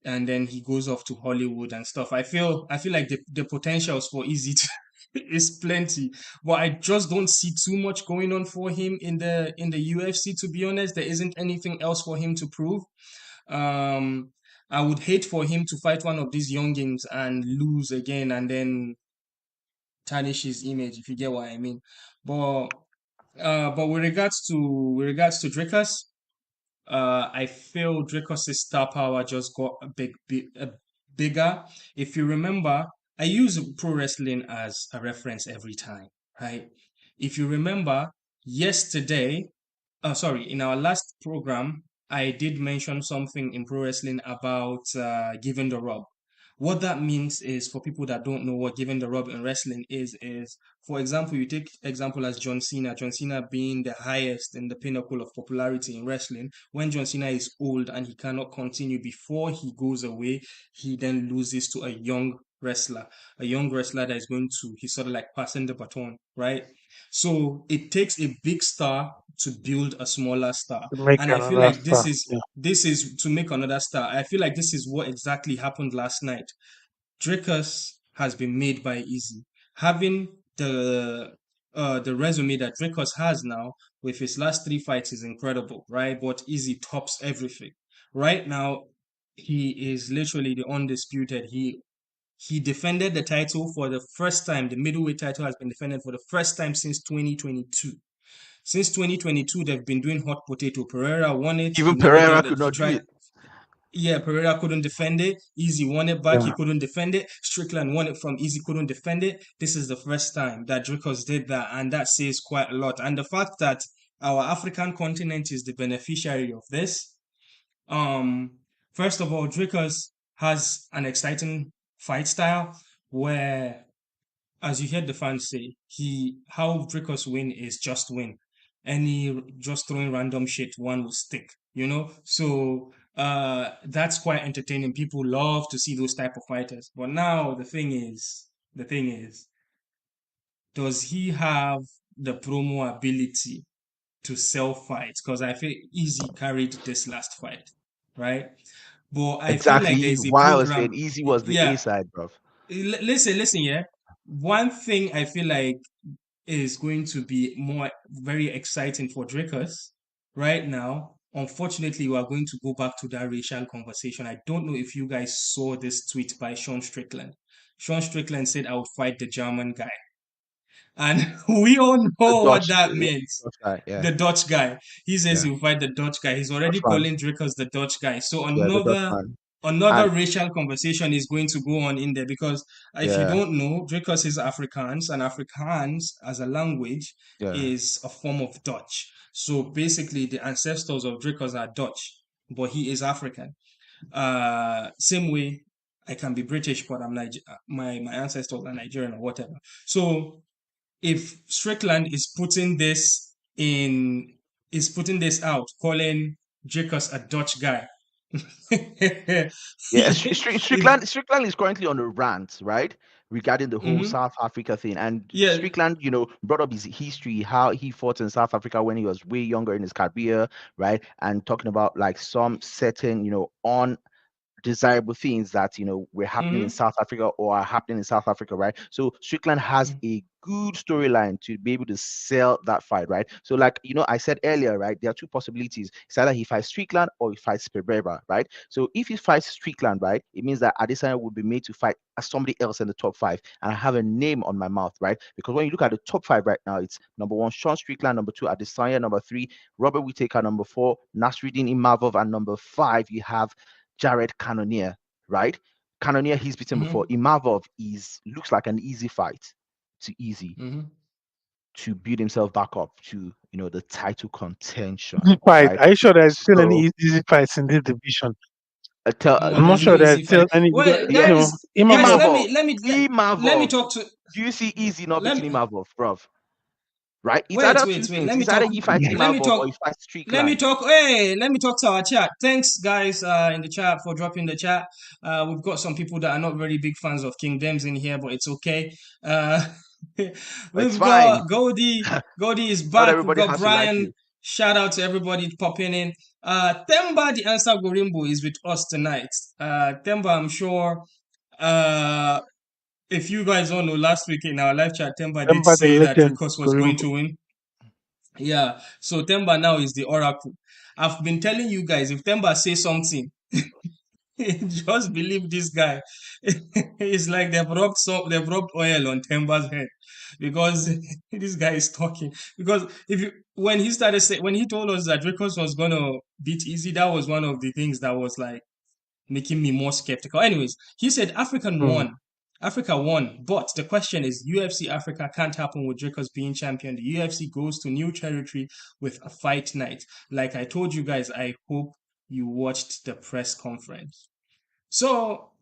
and then he goes off to Hollywood and stuff. I feel like the potentials for Izzy is plenty, but I just don't see too much going on for him in the UFC. To be honest, there isn't anything else for him to prove. Um, I would hate for him to fight one of these youngins and lose again, and then tarnish his image, if you get what I mean. But but with regards to Dricus, I feel Dracos' star power just got bigger. If you remember, I use pro wrestling as a reference every time, right? If you remember, yesterday, sorry, in our last program, I did mention something in pro wrestling about giving the rub. What that means is, for people that don't know what giving the rub in wrestling is, for example, you take example as John Cena. John Cena being the highest in the pinnacle of popularity in wrestling. When John Cena is old and he cannot continue before he goes away, he then loses to a young wrestler that is going to, he's sort of like passing the baton, right? So it takes a big star to build a smaller star. To make And I feel another like star. Yeah, this is to make another star. I feel like this is what exactly happened last night. Dricus has been made by Easy. Having the resume that Dricus has now with his last three fights is incredible, right? But Easy tops everything. Right now, he is literally the undisputed. He defended the title for the first time. The middleweight title has been defended for the first time since 2022. Since 2022, they've been doing hot potato. Pereira won it. He Even never Pereira got it. could He not do tried. it. Yeah, Pereira couldn't defend it. Izzy won it back. He Yeah. couldn't defend it. Strickland won it from Izzy, couldn't defend it. This is the first time that Dricus did that, and that says quite a lot. And the fact that our African continent is the beneficiary of this. Um, First of all, Dricus has an exciting fight style where, as you heard the fans say, how Dricus win is just win. Any just throwing random shit, one will stick, you know? So that's quite entertaining. People love to see those type of fighters. But now the thing is, does he have the promo ability to sell fights? Because I feel Easy carried this last fight, right? But I feel like Exactly there's a why I was saying program. Easy was the A Yeah, side, bro. listen, yeah. One thing I feel like is going to be more very exciting for Dricus right now. Unfortunately, we are going to go back to that racial conversation. I don't know if you guys saw this tweet by Sean Strickland. Sean Strickland said, "I would fight the German guy," and we all The know what Dutch, that yeah, means. Dutch guy, yeah, The Dutch guy. He says yeah, he'll fight the Dutch guy. He's already Dutch man, calling Dricus the Dutch guy. So yeah, the Dutch another man, another and racial conversation is going to go on in there because if you yeah, don't know, Dricus is Afrikaans, and Afrikaans as a language yeah, is a form of Dutch. So basically, the ancestors of Dricus are Dutch, but he is African. Same way, I can be British, but my ancestors are Nigerian or whatever. So if Strickland is putting this out, calling Dricus a Dutch guy. yeah. If Strickland is currently on a rant, right, regarding the whole mhm. South Africa thing. And Yeah. Strickland, brought up his history, how he fought in South Africa when he was way younger in his career, right, and talking about like some certain, on desirable things that were happening in Mhm. South Africa or are happening in South Africa, right? So Strickland has Mhm. a good storyline to be able to sell that fight, right? So like I said earlier, right? There are two possibilities. It's either he fights Strickland or he fights Pereira, right? So if he fights Strickland, right, it means that Adesanya would be made to fight somebody else in the top five, and I have a name on my mouth, right? Because when you look at the top five right now, it's number one Sean Strickland, number two Adesanya, number three Robert Whittaker, number four Nasruddin Imavov, and number five you have Jared Cannonier, right? Cannonier he's beaten before. Mhm. Imavov looks like an easy fight to Easy Mhm. to build himself back up to the title contention, Easy fight. right? Are you sure there's still any So easy fights in this division? More, I'm not there's no sure there's easy still fight. any because Well, yeah, guys, Imavov. Imavov, let me Imavov. talk to Do you see Easy not let beating me Imavov, bruv? Right? It's wait, either wait, two wait. things. It's either he fights Let me Imavov or talk he fights let me Strickland. talk. Hey, let me talk to our chat. Thanks, guys, in the chat for dropping the chat. We've got some people that are not very big fans of King Dems in here, but it's okay. It's We've fine. got Goldie. Goldie is Not back. We've everybody got has to like Brian. you. Shout out to everybody popping in. Temba, the answer Gorimbo, is with us tonight. Temba, I'm sure. Uh, if you guys don't know, last week in our live chat, Temba did Remember the say that legend Dricus was going Gorimbo. to win. Yeah, so Temba now is the oracle. I've been telling you guys, if Temba says something, just believe this guy. It's like they've rubbed oil on Temba's head because this guy is talking. Because when he told us that Dracos was gonna beat Easy, that was one of the things that was like making me more skeptical. Anyways, he said Hmm. Africa won, but the question is UFC Africa can't happen with Dricus being champion. The UFC goes to new territory with a fight night. Like I told you guys, I hope you watched the press conference. So,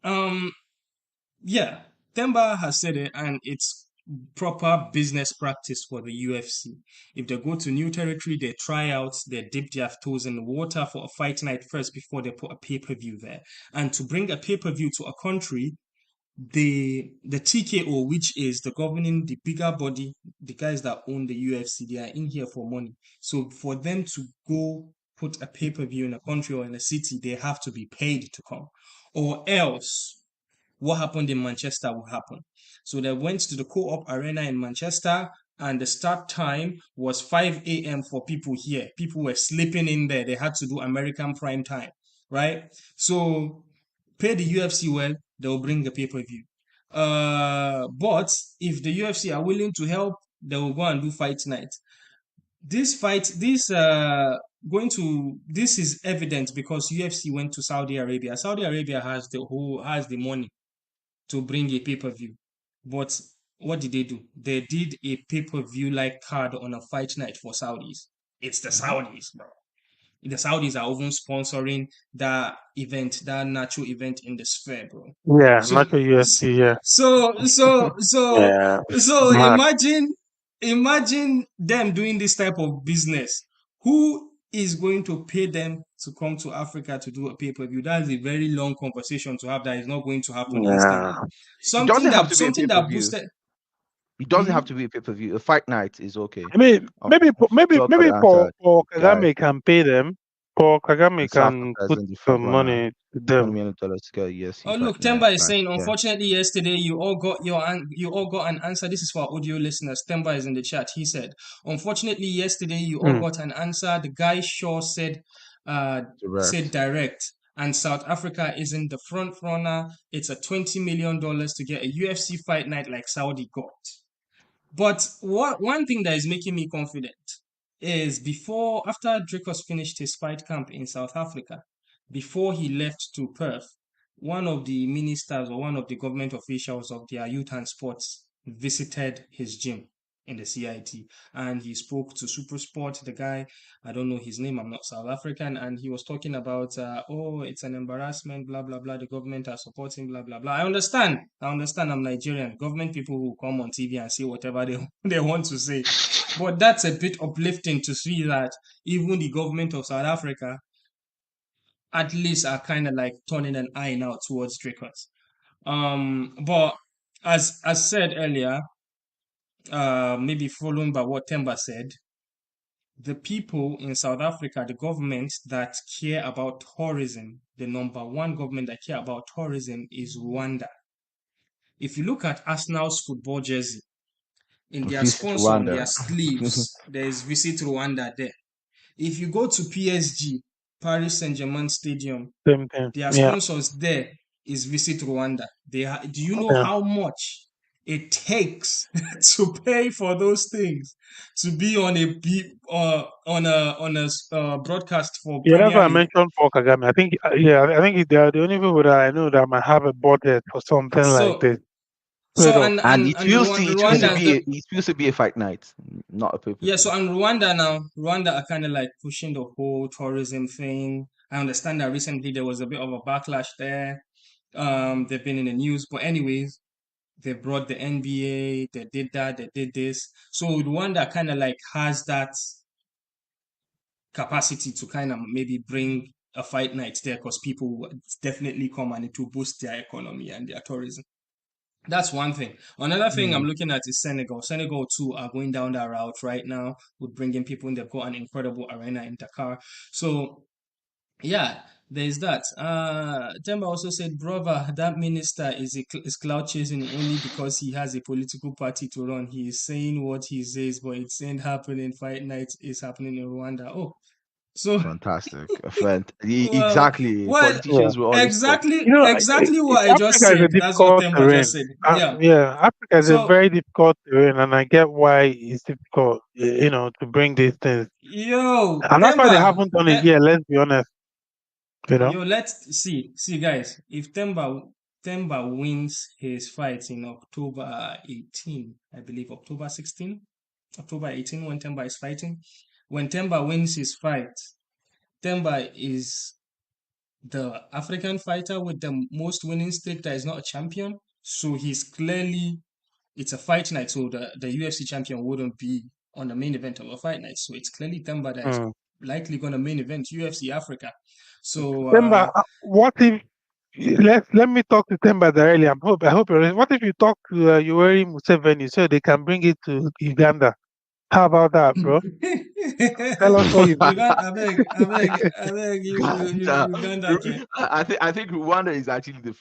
yeah, Temba has said it, and it's proper business practice for the UFC. If they go to new territory, they try out, they dip their toes in the water for a fight night first before they put a pay-per-view there. And to bring a pay-per-view to a country, the TKO, which is the governing, the bigger body, the guys that own the UFC, they are in here for money. So for them to go put a pay-per-view in a country or in a city, they have to be paid to come. Or else what happened in Manchester will happen. So they went to the Co-op Arena in Manchester, and the start time was 5 a.m. for people here. People were sleeping in there. They had to do American prime time, right? So pay the UFC well, they'll bring the pay-per-view. But if the UFC are willing to help, they will go and do fight night. This fight, this is evident because UFC went to Saudi Arabia. Saudi Arabia has the money to bring a pay-per-view. But what did they do? They did a pay-per-view like card on a fight night for Saudis. It's the Saudis, bro. The Saudis are even sponsoring that event, that natural event in the sphere, bro. Yeah, So, not a UFC. Yeah, so, so, so, yeah, so mad. imagine them doing this type of business. Who is going to pay them to come to Africa to do a pay-per-view? That's a very long conversation to have that is not going to happen instantly. Yeah, It doesn't have to be a Something pay per that view. boosted. It doesn't have Mhm. to be a pay per view. A fight night is okay. I mean, Um, well got maybe the answer, Paul guy. Kagame can pay them. Paul Kagame And South can Africa is put in the front some runner. money to $20 them. million scale UFC Oh, fight look, night. Temba is Right. saying, Yeah. unfortunately, yesterday you all got an answer. This is for our audio listeners. Temba is in the chat. He said, unfortunately, yesterday you all Mm. got an answer. The guy Shaw said Direct. direct, and South Africa isn't the front runner. It's a $20 million to get a UFC fight night like Saudi got. But one thing that is making me confident is after Dricus finished his fight camp in South Africa, before he left to Perth, one of the ministers or one of the government officials of their youth and sports visited his gym in the CIT, and he spoke to Supersport, the guy, I don't know his name, I'm not South African, and he was talking about, oh, it's an embarrassment, blah, blah, blah, the government are supporting, blah, blah, blah. I understand, I'm Nigerian. Government people who come on TV and say whatever they, they want to say. But that's a bit uplifting to see that even the government of South Africa at least are kind of like turning an eye now towards Dricus. But as said earlier, maybe following by what Temba said, the people in South Africa, the government that care about tourism, the number one government that care about tourism is Rwanda. If you look at Arsenal's football jersey, in their Visit sponsor on Rwanda. their sleeves, there is Visit Rwanda there. If you go to PSG, Paris Saint-Germain Stadium, Same thing. their Yeah, sponsors there is Visit Rwanda. Do you know yeah. how much it takes to pay for those things to be on a broadcast for Yeah, that's Premier why I League? mentioned Paul Kagame. I think, I think they are the only people that I know that might have a budget for something like So this. Straight so up. And it feels to Yeah. Rwanda, be a fight night, not a pay per yeah, view. so and Rwanda are kind of like pushing the whole tourism thing. I understand that recently there was a bit of a backlash there. They've been in the news, but anyways, they brought the NBA, they did that, they did this. So Rwanda kind of like has that capacity to kind of maybe bring a fight night there because people will definitely come and it will boost their economy and their tourism. That's one thing. Another thing I'm Mm. looking at is Senegal. Senegal too are going down that route right now with bringing people in. They've got an incredible arena in Dakar. So yeah, there's that. Temba also said, brother, that minister is cloud chasing only because he has a political party to run. He is saying what he says, but it's ain't happening. Fight night is happening in Rwanda. Oh, so Fantastic. A friend. well, Exactly. well, Yeah. Politicians will always talk. exactly what I just Africa is a said. That's what difficult Temba just terrain. said. Yeah. Yeah, Africa is a So very difficult terrain, and I get why it's difficult, to bring these things. yo, And that's why they Temba, haven't done it yet. Let's be honest. You know. let's see, guys. If Temba wins his fight in October 18, I believe October 16, October 18, when Temba is fighting. When Temba wins his fight, Temba is the African fighter with the most winning streak that is not a champion. So he's clearly it's a fight night, so the UFC champion wouldn't be on the main event of a fight night. So it's clearly Temba that is Mm. likely going to main event UFC Africa. So Temba, what if let me talk to Temba directly. I hope you're. What if you talk to Yoweri Museveni so they can bring it to Uganda? How about that, bro? Tell us all you know. Uganda, I beg Uganda. Uganda, okay. I think Rwanda is actually the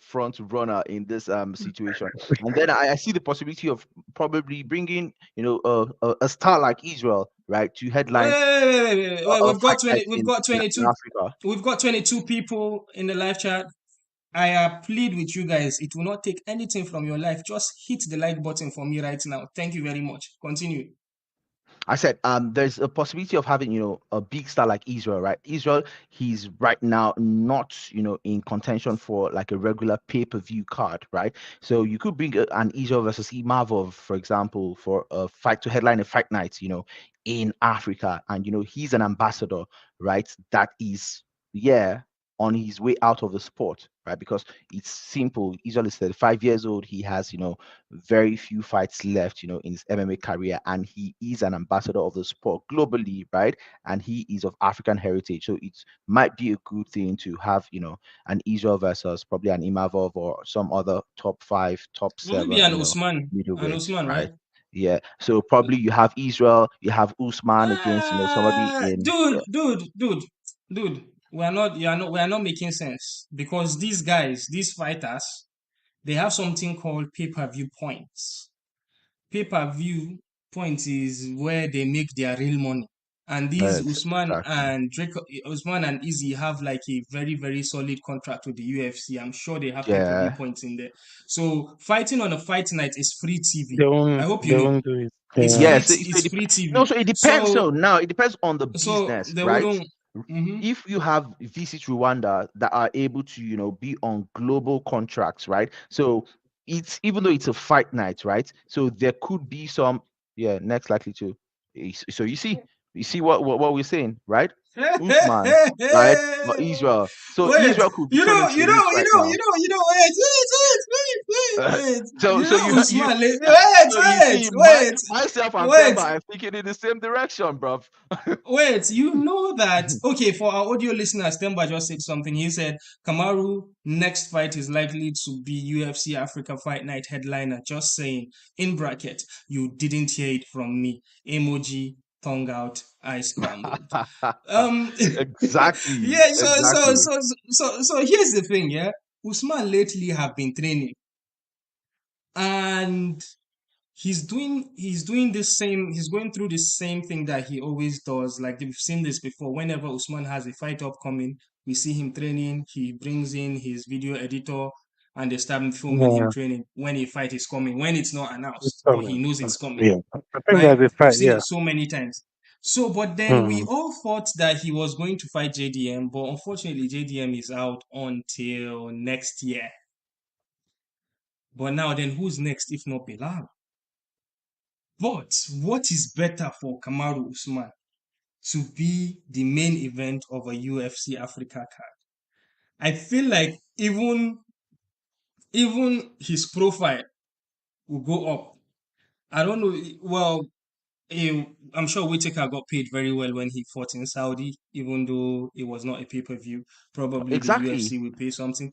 front runner in this situation. And then I see the possibility of probably bringing a star like Israel, right, to headline Wait, a fight night we've in, got in 22, Africa. we've got 22 people in the live chat. I plead with you guys, it will not take anything from your life. Just hit the like button for me right now. Thank you very much. Continue. I said, there's a possibility of having, a big star like Israel, right? Israel, he's right now not, in contention for like a regular pay-per-view card, right? So you could bring an Israel versus Imavov, for example, for a fight to headline a fight night, in Africa, and he's an ambassador, right? That is, yeah, on his way out of the sport, right? Because it's simple. Israel is 35 years old. He has, very few fights left, in his MMA career, and he is an ambassador of the sport globally, right? And he is of African heritage, so it might be a good thing to have, an Israel versus probably an Imavov or some other top five, top Will it be seven, An middleweight, Usman, right? right? Yeah. So probably you have Israel, you have Usman against, somebody in. Dude. We are not making sense because these guys, these fighters, they have something called pay-per-view points. Pay-per-view points is where they make their real money. And these Exactly. Usman and Izzy have like a very, very solid contract with the UFC. I'm sure they have pay-per-view Yeah. points in there. So fighting on a fight night is free TV. They I won't hope you they know. won't do it. It's Yeah. free. Yes, It's free no, TV. so it depends. So So now it depends on the business, they right? wouldn't. Mhm. If you have Visit Rwanda that are able to, be on global contracts, right? So it's even though it's a fight night, right? So there could be some, yeah, next likely to. So you see what we're saying, right? Usman, right? Or Israel. So Wait, Israel could be thrown into the mix right now. wait. So You so know you you Usman, wait, so you see myself and wait. Themba are thinking in the same direction, bruv. Wait, you know that? Okay, for our audio listeners, Temba just said something. He said Kamaru next fight is likely to be UFC Africa Fight Night headliner. Just saying, in bracket, you didn't hear it from me. Emoji, tongue out, eyes scrambled. Um, Exactly, yeah. exactly. So here's the thing. Yeah, Usman lately have been training, and he's going through the same thing that he always does. Like we've seen this before. Whenever Usman has a fight upcoming, we see him training. He brings in his video editor and they start filming him Yeah. training when a fight is coming, when it's not It's announced, but he coming. knows it's coming, Yeah. I think right? that's a We've fight, seen yeah. it so many times. So, but then we Mm. all thought that he was going to fight JDM, but unfortunately, JDM is out until next year. But now, then who's next if not Bilal? But what is better for Kamaru Usman to be the main event of a UFC Africa card? I feel like even his profile will go up. I don't know. Well, I'm sure Whitaker got paid very well when he fought in Saudi, even though it was not a pay-per-view. Probably the Exactly. UFC will pay something.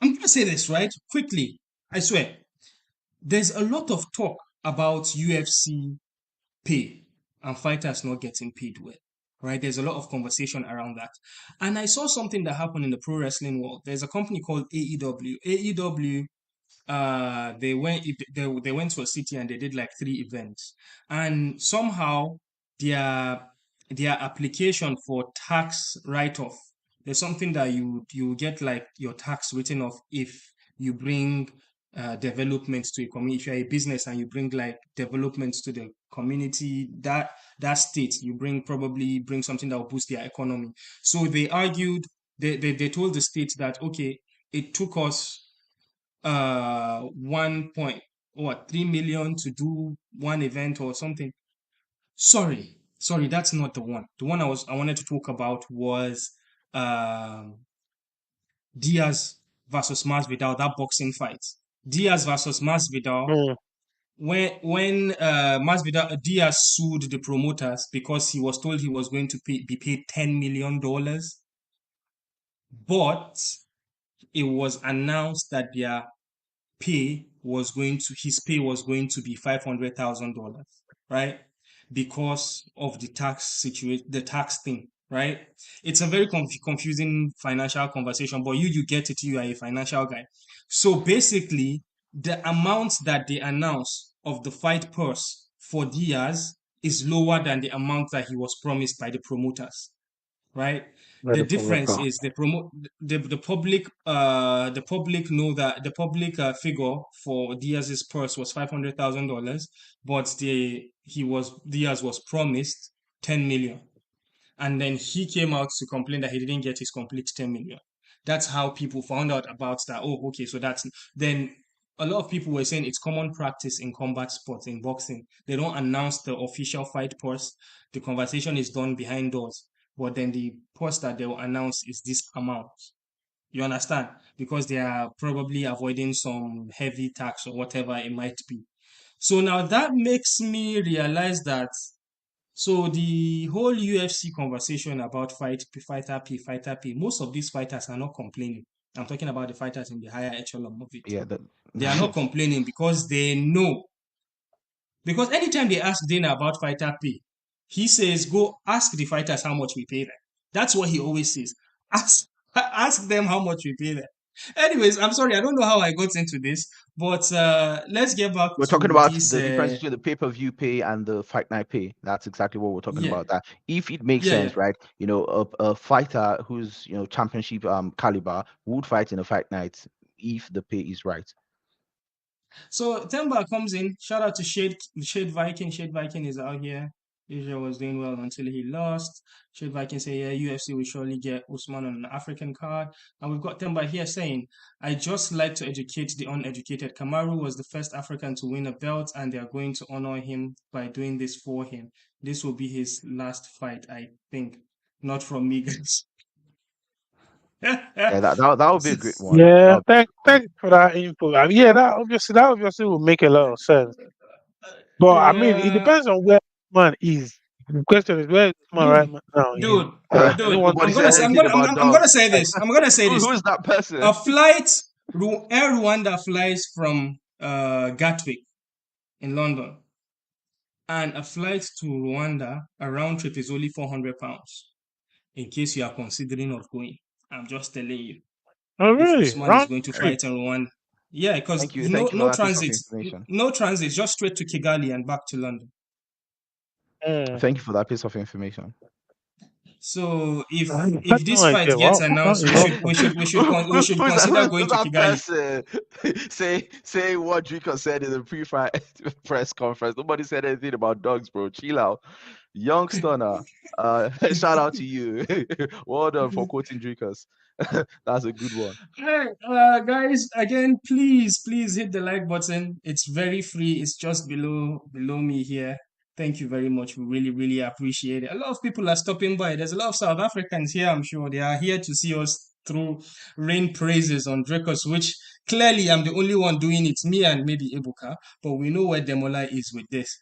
I'm gonna say this right quickly. I swear, there's a lot of talk about UFC pay and fighters not getting paid well. Right? There's a lot of conversation around that. And I saw something that happened in the pro wrestling world. There's a company called AEW. AEW, they went to a city and they did like 3 events. And somehow their their application for tax write-off, there's something that you get like your tax written off if you bring developments to a community. If you're a business and you bring like developments to the community, that state, you probably bring something that will boost their economy. So they argued, they told the state that okay, it took us 1.3 million to do one event or something. Sorry, that's not the one. The one I wanted to talk about was um Diaz versus Masvidal, that boxing fight. Diaz versus Masvidal. Mm. When Masvidal Diaz sued the promoters because he was told he was going to be paid $10 million, but it was announced that his pay was going to be $500,000, right? because of the tax situation, the tax thing, right? It's a very confusing financial conversation, but you get it. You are a financial guy. So basically, the amount that they announce of the fight purse for Diaz is lower than the amount that he was promised by the promoters, right? By The the difference promoter. is the public know that the public figure for Diaz's purse was $500,000, but Diaz was promised 10 million, and then he came out to complain that he didn't get his complete 10 million. That's how people found out about that. Oh, okay, so that's then a lot of people were saying it's common practice in combat sports, in boxing. They don't announce the official fight purse. The conversation is done behind doors, but then the purse that they will announce is this amount. You understand? Because they are probably avoiding some heavy tax or whatever it might be. So now that makes me realize that so the whole UFC conversation about fighter pay, most of these fighters are not complaining. I'm talking about the fighters in the higher echelon of it. Yeah, that They are not complaining because they know. Because anytime they ask Dana about fighter pay, he says, "Go ask the fighters how much we pay them." That's what he always says. Ask them how much we pay them. Anyways, I'm sorry, I don't know how I got into this, but let's get back we're talking to about this. the difference between the pay-per-view pay and the fight night pay. That's exactly what we're talking Yeah, about. That if it makes yeah, yeah. sense, right? A fighter who's championship caliber would fight in a fight night if the pay is right. So Temba comes in. Shout out to Shade Viking. Shade Viking is out here. Israel was doing well until he lost. Shade Viking say, yeah, UFC will surely get Usman on an African card. And we've got Temba here saying, I just like to educate the uneducated. Kamaru was the first African to win a belt, and they are going to honor him by doing this for him. This will be his last fight, I think. Not from me, guys. Yeah, that would be a great one. That Yeah, would be a great one. thanks for that info. I mean, yeah, that obviously will make a lot of sense. But I mean, it Yeah, depends on where man is. The question is where is man dude, now? dude, I don't dude. want Nobody to said sound. anything about I'm gonna dogs. say Like, this. I'm gonna say this. who's that A person? flight, Air Rwanda flies from Gatwick in London, and a flight to Rwanda, a round trip is only £400. In case you are considering of going, I'm just telling you. Oh, If really? Usman is Round going to trip? fight in Rwanda, yeah, because Thank you for no that piece of transit, information. no transit, just straight to Kigali and back to London. Mm. Thank you for that piece of information. So I if had no this fight idea. gets Wow, announced, that is awesome. we should Who's consider who's going to that Kigali. person? Say what Dricus said in the pre-fight press conference. Nobody said anything about dogs, bro. Chill out. Young stunner. Shout out to you. Well done for quoting Dricus. That's a good one. Hey, guys, again, please hit the like button. It's very free. It's just below me here. Thank you very much. We really appreciate it. A lot of people are stopping by. There's a lot of South Africans here, I'm sure. They are here to see us through rain praises on Dricus, which clearly I'm the only one doing it. Me and maybe Ibuka, but we know where Demola is with this.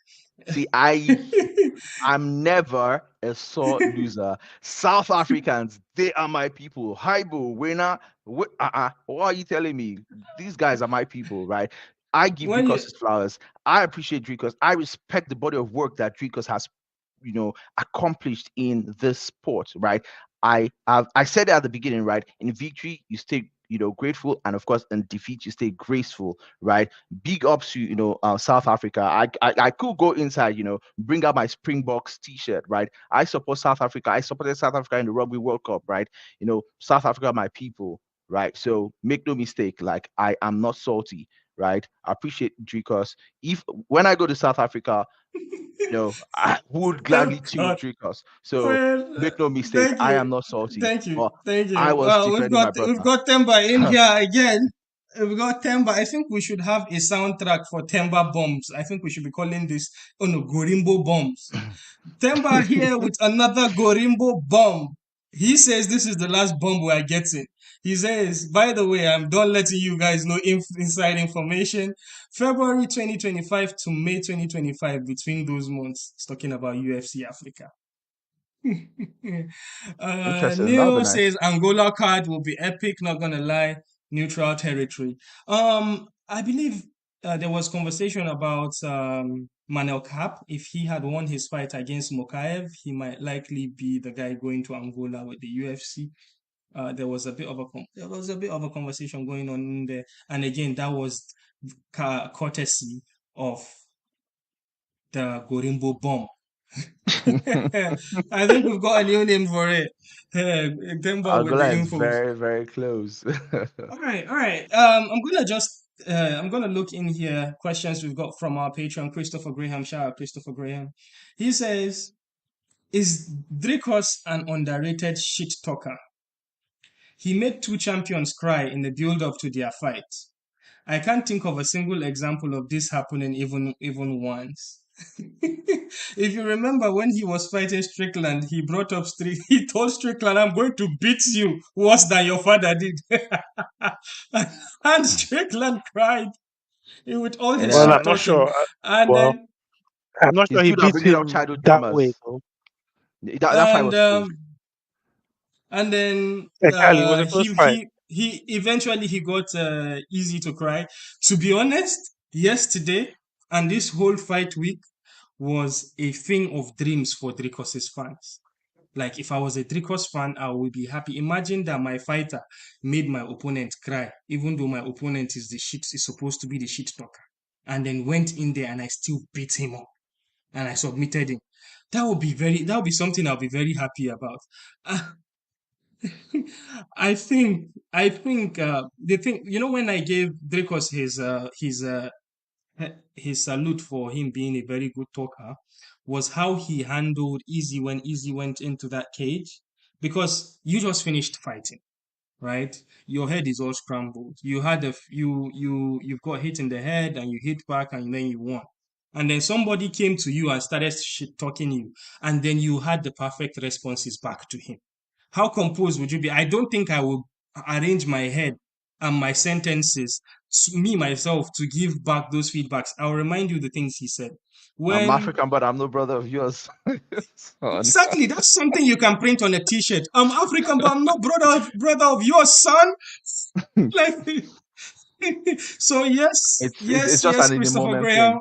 See, I'm never a sore loser. South Africans, they are my people. Haibo, winner. What are you telling me? These guys are my people, right? I give When Dricos you his flowers. I appreciate Dricos. I respect the body of work that Dricos has, accomplished in this sport, right? I said it at the beginning, right? In victory, you stay, grateful, and of course, in defeat, you stay graceful, right? Big ups to South Africa. I could go inside, bring out my Springboks t-shirt, right? I support South Africa. I supported South Africa in the Rugby World Cup, right? South Africa, are my people, right? So make no mistake, like I am not salty, right? I appreciate Dricos. If when I go to South Africa, I would gladly chill uh, Dricos. So well, make no mistake, thank I you, am not salty, thank you, but thank I you. was We've defending my got we've brother. got Temba in here again. We've got Temba. I think we should have a soundtrack for Temba bombs. I think we should be calling this, oh no, Gorimbo bombs. Temba here with another Gorimbo bomb. He says this is the last bomb we are getting. He says, by the way, I'm done letting you guys know inside information. February 2025 to May 2025, between those months, it's talking about UFC Africa. Interesting. That would be Neil nice. says Angola card will be epic, not gonna lie. Neutral territory. I believe there was conversation about Manel Kape, if he had won his fight against Mokaev, he might likely be the guy going to Angola with the UFC. There was a bit of a conversation going on in there, and again, that was courtesy of the Gorimbo bomb. I think we've got a new name for it. Demba with the Angola is infos. very, very close. All right, all right. I'm gonna look in here questions we've got from our patron Christopher Graham. Shout out Christopher Graham. He says, "Is Dricus an underrated shit talker? He made two champions cry in the build-up to their fight. I can't think of a single example of this happening even once." If you remember when he was fighting Strickland, he brought up he told Strickland, "I'm going to beat you worse than your father did." And Strickland cried with all And his Well, shit I'm not talking. sure. And Well, then I'm not he's sure he good at beat bringing up him childhood that way, traumas. though. That fight and was cool. and then Exactly, it was the first fight. he eventually he got Easy to cry. To be honest, yesterday and this whole fight week was a thing of dreams for Dricos's fans. Like if I was a Dricos fan, I would be happy. Imagine that my fighter made my opponent cry, even though my opponent is supposed to be the shit talker, and then went in there and I still beat him up and I submitted him. That would be something I'll be very happy about. Uh, I think the thing, when I gave Dracos his salute for him being a very good talker was how he handled Easy when Easy went into that cage, because you just finished fighting, right? Your head is all scrambled. You had a f- you got hit in the head and you hit back and then you won. And then somebody came to you and started shit talking you, and then you had the perfect responses back to him. How composed would you be? I don't think I would arrange my head and my sentences, me myself, to give back those feedbacks. I'll remind you the things he said. I'm When African, but I'm no brother of yours, son. exactly, that's something you can print on a t-shirt. I'm African, but I'm not brother of yours, son. Like, so yes, It's yes, just yes, an in the Christopher moment Graham. thing.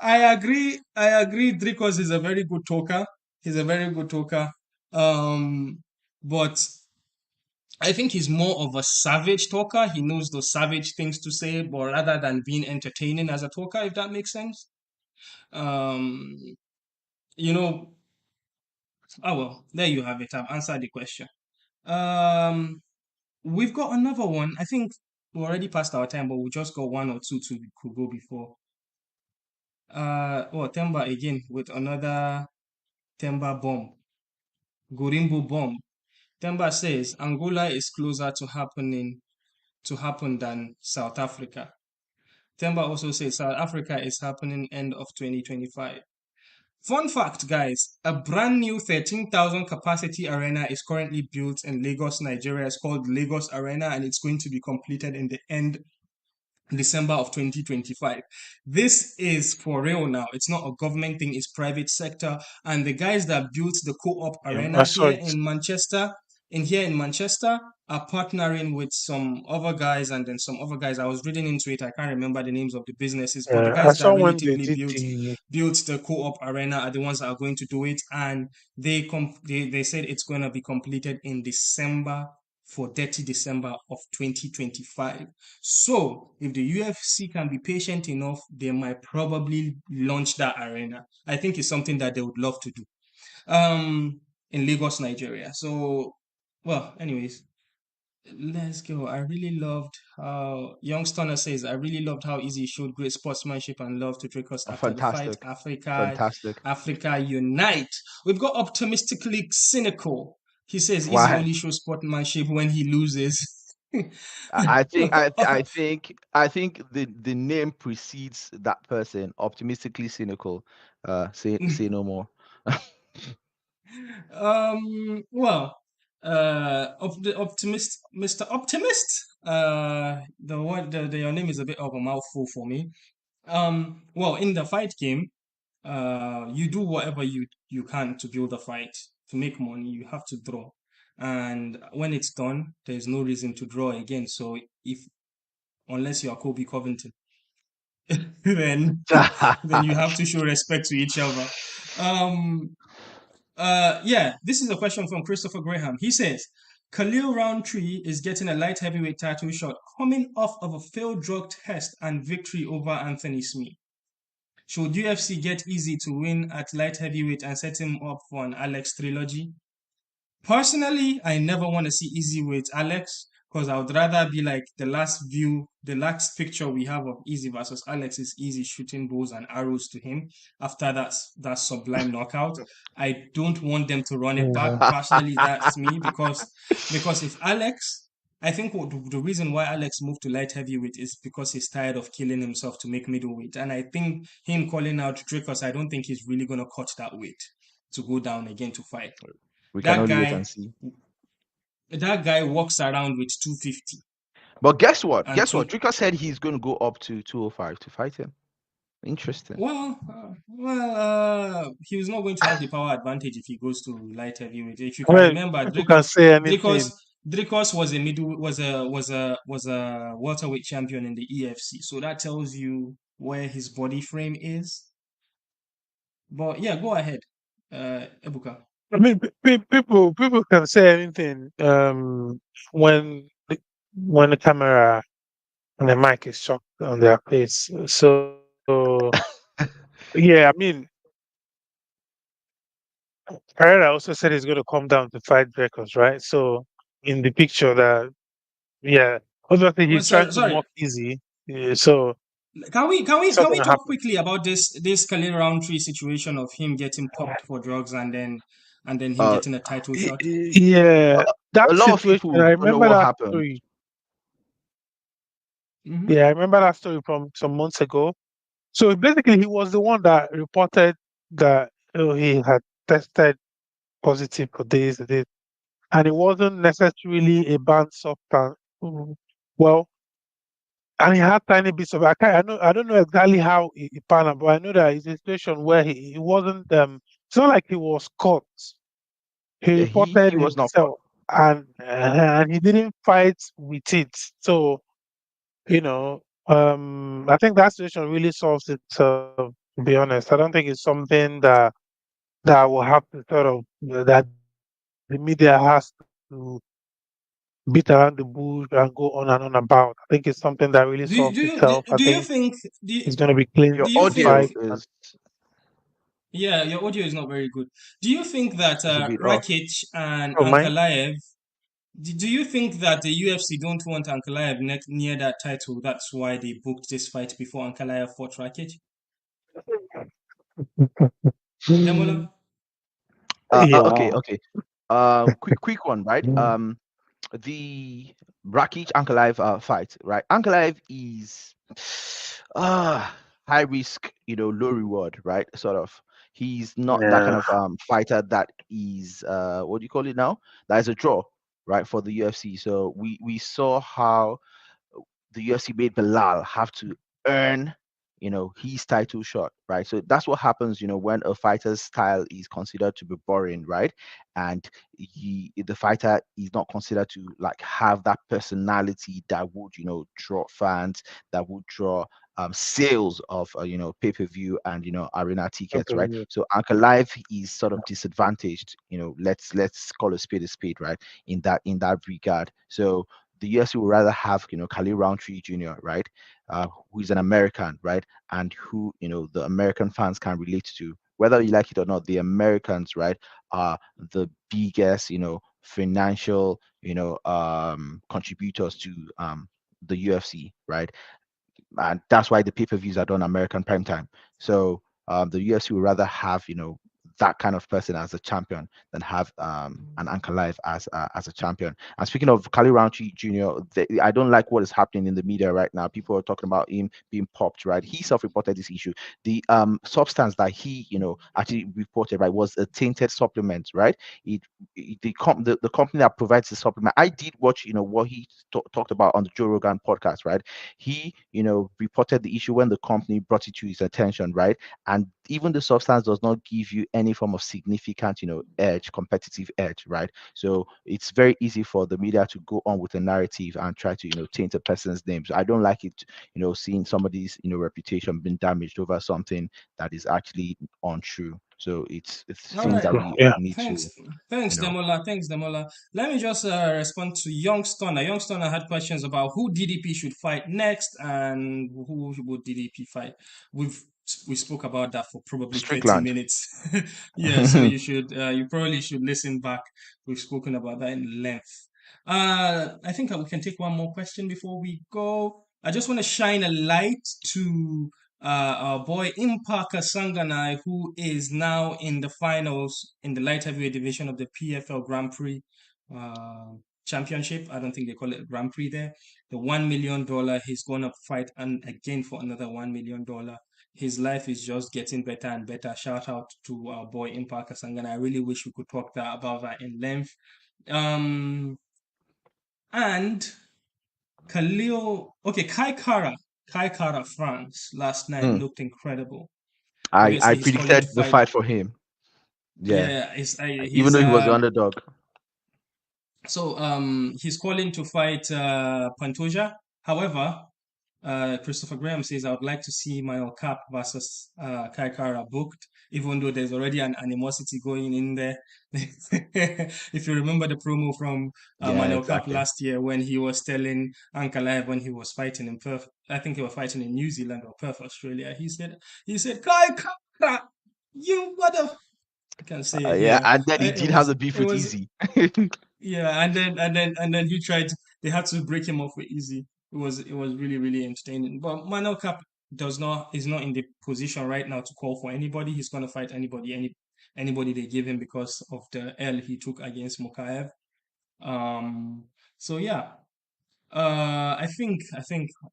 I agree. Dricos is a very good talker. He's a very good talker. But I think he's more of a savage talker. He knows those savage things to say, but rather than being entertaining as a talker, if that makes sense. Um, you know, oh well, there you have it. I've answered the question. Um, we've got another one. I think we already passed our time, but we just got one or two to could go before. Temba again with another Temba bomb. Gorimbo bomb. Temba says Angola is closer to happen than South Africa. Temba also says South Africa is happening end of 2025. Fun fact, guys, a brand new 13,000 capacity arena is currently built in Lagos, Nigeria. It's called Lagos Arena and it's going to be completed in the end December of 2025. This is for real now. It's not a government thing, it's private sector. And the guys that built the co-op I arena saw it. here in Manchester, are partnering with some other guys and then some other guys. I was reading into it. I can't remember the names of the businesses, but the I guys saw that when they relatively did the. built the co-op arena are the ones that are going to do it. And they said it's going to be completed in December, for 30 December of 2025. So, if the UFC can be patient enough, they might probably launch that arena. I think it's something that they would love to do. In Lagos, Nigeria. So, well, anyways, let's go. I really loved how Young Stunner says, I really loved how Easy showed great sportsmanship and love to Dricus after the fight. Fantastic, fantastic. Africa unite. We've got optimistically cynical. He says Easy Why? only shows sportsmanship when he loses. I think the name precedes that person. Optimistically cynical. Say no more. Well, the optimist, Mr. Optimist. The word, your name is a bit of a mouthful for me. Well, in the fight game, you do whatever you can to build a fight. To make money, you have to draw, and when it's done, there's no reason to draw again. So if unless you are Kobe Covington, then then you have to show respect to each other. Um, yeah, this is a question from Christopher Graham. He says, Khalil Roundtree is getting a light heavyweight title shot coming off of a failed drug test and victory over Anthony Smith. Should UFC get Izzy to win at light heavyweight and set him up for an Alex trilogy? Personally, I never want to see Izzy with Alex because I would rather be like the last picture we have of Izzy versus Alex is Izzy shooting bows and arrows to him after that sublime knockout. I don't want them to run it back. Yeah. Personally, that's me because if Alex, I think the reason why Alex moved to light heavyweight is because he's tired of killing himself to make middleweight, and I think him calling out Dricus, I don't think he's really gonna cut that weight to go down again to fight. We can That only wait guy, and see. that guy walks around with 250 But guess what? and Guess what? two. Dricus said he's going to go up to 205 to fight him. Interesting. He was not going to have the power advantage if he goes to light heavyweight. If you I can mean, remember, people can say Dricus, anything. Dricus was a middle, was a welterweight champion in the EFC. So that tells you where his body frame is. But yeah, go ahead, Ebuka. I mean, people can say anything when the camera and the mic is shot on their face. So yeah, I mean, Pereira also said he's going to come down to fight Dracos, right? So in the picture that yeah, obviously Well, he's trying sorry, to sorry. mock Easy, so Can it's not we going to talk happen. quickly about this Khalil Roundtree situation of him getting popped for drugs and then him Uh, getting a title Y- shot? y- Yeah, a, a that lot of situation. people I don't know remember what that happened. story. Hmm. Yeah, I remember that story from some months ago. So basically, he was the one that reported that he had tested positive for this, and it wasn't necessarily a banned substance. Well, and he had tiny bits of. I don't know exactly how it panned out, but I know that it's a situation where he wasn't. It's not like he was caught. He Yeah, he reported was not caught. himself, and he didn't fight with it. So I think that situation really solves itself. To be honest, I don't think it's something that will have to sort of that the media has to beat around the bush and go on and on about. I think it's something that really solves itself. I Do think you think it's going to be clean Your do you think fight. audio is yeah, your audio is not very good. Do you think that is a bit off. Rakic and Oh, mine. Ankalaev do you think that the UFC don't want Ankalaev near that title? That's why they booked this fight before Ankalaev fought Rakic? Demola? Okay, Yeah. okay. Quick one, right? The Rakic Ankalaev fight, right? Ankalaev is high risk, low reward, right? Sort of. He's not that kind Yeah. of fighter that is what do you call it now? That is a draw, right, for the UFC. So we saw how the UFC made Bilal have to earn, his title shot, right? So that's what happens, when a fighter's style is considered to be boring, right? And the fighter is not considered to like have that personality that would, draw fans, that would draw sales of pay-per-view and arena tickets, right? Okay. So Anchor Live is sort of disadvantaged, let's call a spade, right? In that regard. So the UFC would rather have Khalil Roundtree Jr., right, who is an American, right, and who the American fans can relate to, whether you like it or not. The Americans, right, are the biggest financial contributors to the UFC, right, and that's why the pay-per-views are done American prime time. So the UFC would rather have that kind of person as a champion than have an Anchor Live as a champion. And speaking of Kali Roundtree Jr., I don't like what is happening in the media right now. People are talking about him being popped, right? He self-reported this issue. The substance that he actually reported, right, was a tainted supplement, right? The company that provides the supplement. I did watch what he talked about on the Joe Rogan podcast, right? He reported the issue when the company brought it to his attention, right? And even the substance does not give you any form of significant, edge, competitive edge, right? So it's very easy for the media to go on with a narrative and try to, taint a person's name. So I don't like it, seeing somebody's, reputation being damaged over something that is actually untrue. So it's All things right. that we Yeah. need Thanks. to, Thanks, you know. Demola. Thanks, Demola. Let me just respond to Youngstunner. Youngstunner had questions about who DDP should fight next and who would DDP fight. We spoke about that for probably 30 Strickland. minutes. Yeah, so you probably should listen back. We've spoken about that in length. I think we can take one more question before we go. I just want to shine a light to our boy Impaka Sanganai, who is now in the finals in the light heavyweight division of the PFL Grand Prix championship. I don't think they call it a Grand Prix there. The $1 million, he's going to fight and again for another $1 million. His life is just getting better and better. Shout out to our boy Impaka Sanganai. I really wish we could talk about that in length. And Kai Kara France last night Mm. looked incredible. I Obviously, he's calling to predicted the fight. fight for him. Yeah, Yeah, even he's though he was the underdog. he's calling to fight Pantoja. However, Christopher Graham says I would like to see Manuel Cap versus Kai Kara booked, even though there's already an animosity going in there. If you remember the promo from Yeah, Manuel Cap exactly. last year when he was telling Ankalaev when he was fighting in Perth, I think he was fighting in New Zealand or Perth, Australia. He said, Kai Kara, you mother. I can't say it Yeah, here. and then he It did have the was beef it with was Easy. yeah, and then he tried. They had to break him off with Easy. It was really really entertaining. But Manuel Cap is not in the position right now to call for anybody. He's gonna fight anybody they give him because of the L he took against Mokaev. Um. So yeah, I think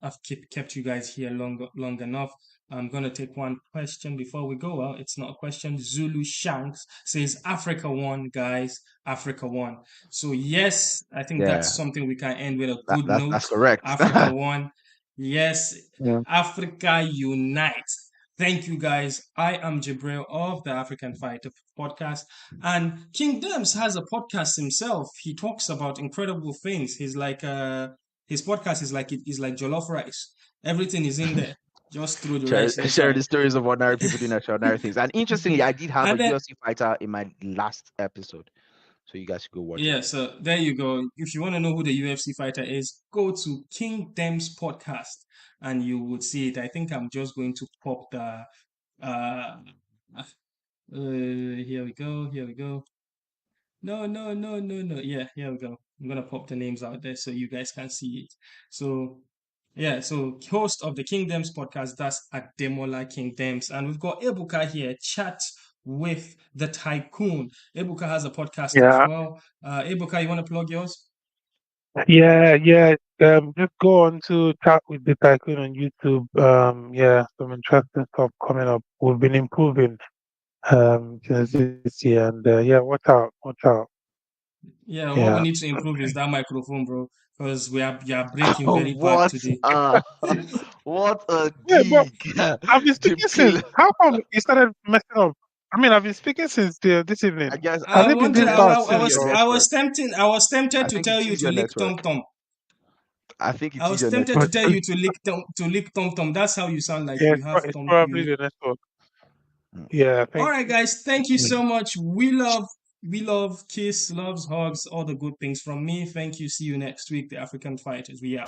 I've kept you guys here long enough. I'm gonna take one question before we go. Well, it's not a question. Zulu Shanks says Africa won, guys. Africa won. So yes, I think that's Yeah, something we can end with a good that's note. correct. Africa won. Yes, Yeah. Africa unite. Thank you guys. I am Jibril of the African Fighter podcast. And King Dems has a podcast himself. He talks about incredible things. His podcast is like jollof rice. Everything is in there. Just throw the rice Share inside. the stories of ordinary people doing extraordinary things. And interestingly, I did have a And then UFC fighter in my last episode, so you guys should go watch it. yeah, so there you go. If you want to know who the UFC fighter is, go to King Dems podcast and you would see it. I think I'm just going to pop the here we go. Here we go. No, no, no, no, no. Yeah, here we go. I'm gonna pop the names out there so you guys can see it. So, yeah, so host of the Kingdoms podcast, that's Ademola Kingdoms. And we've got Ebuka here, chat with the tycoon. Ebuka has a podcast as Yeah. well. Ebuka, you want to plug yours? Yeah. Just go on to chat with the tycoon on YouTube. Yeah, some interesting stuff coming up. We've been improving since this year, and yeah, watch out. Yeah, what we Yeah. need to improve is that microphone, bro, because you are breaking very bad What? today. What a Yeah, but dig, I've been Jim speaking since. Killer. How come you started messing up? I mean, I've been speaking since this evening. I guess Has I it been wanted, this I think bad I, I it is since? your was, Or I was network. tempted, I was tempted I to think tell it you is to your lick network. Tom Tom. I think it I is was your tempted to network. tell you to lick Tom Tom. That's how you sound like yeah, you have it's Tom. probably the network. Mm. Yeah, All thank right, you. guys. Thank you so much. We love, kiss, loves, hugs, all the good things from me. Thank you. See you next week. The African Fighters. We out.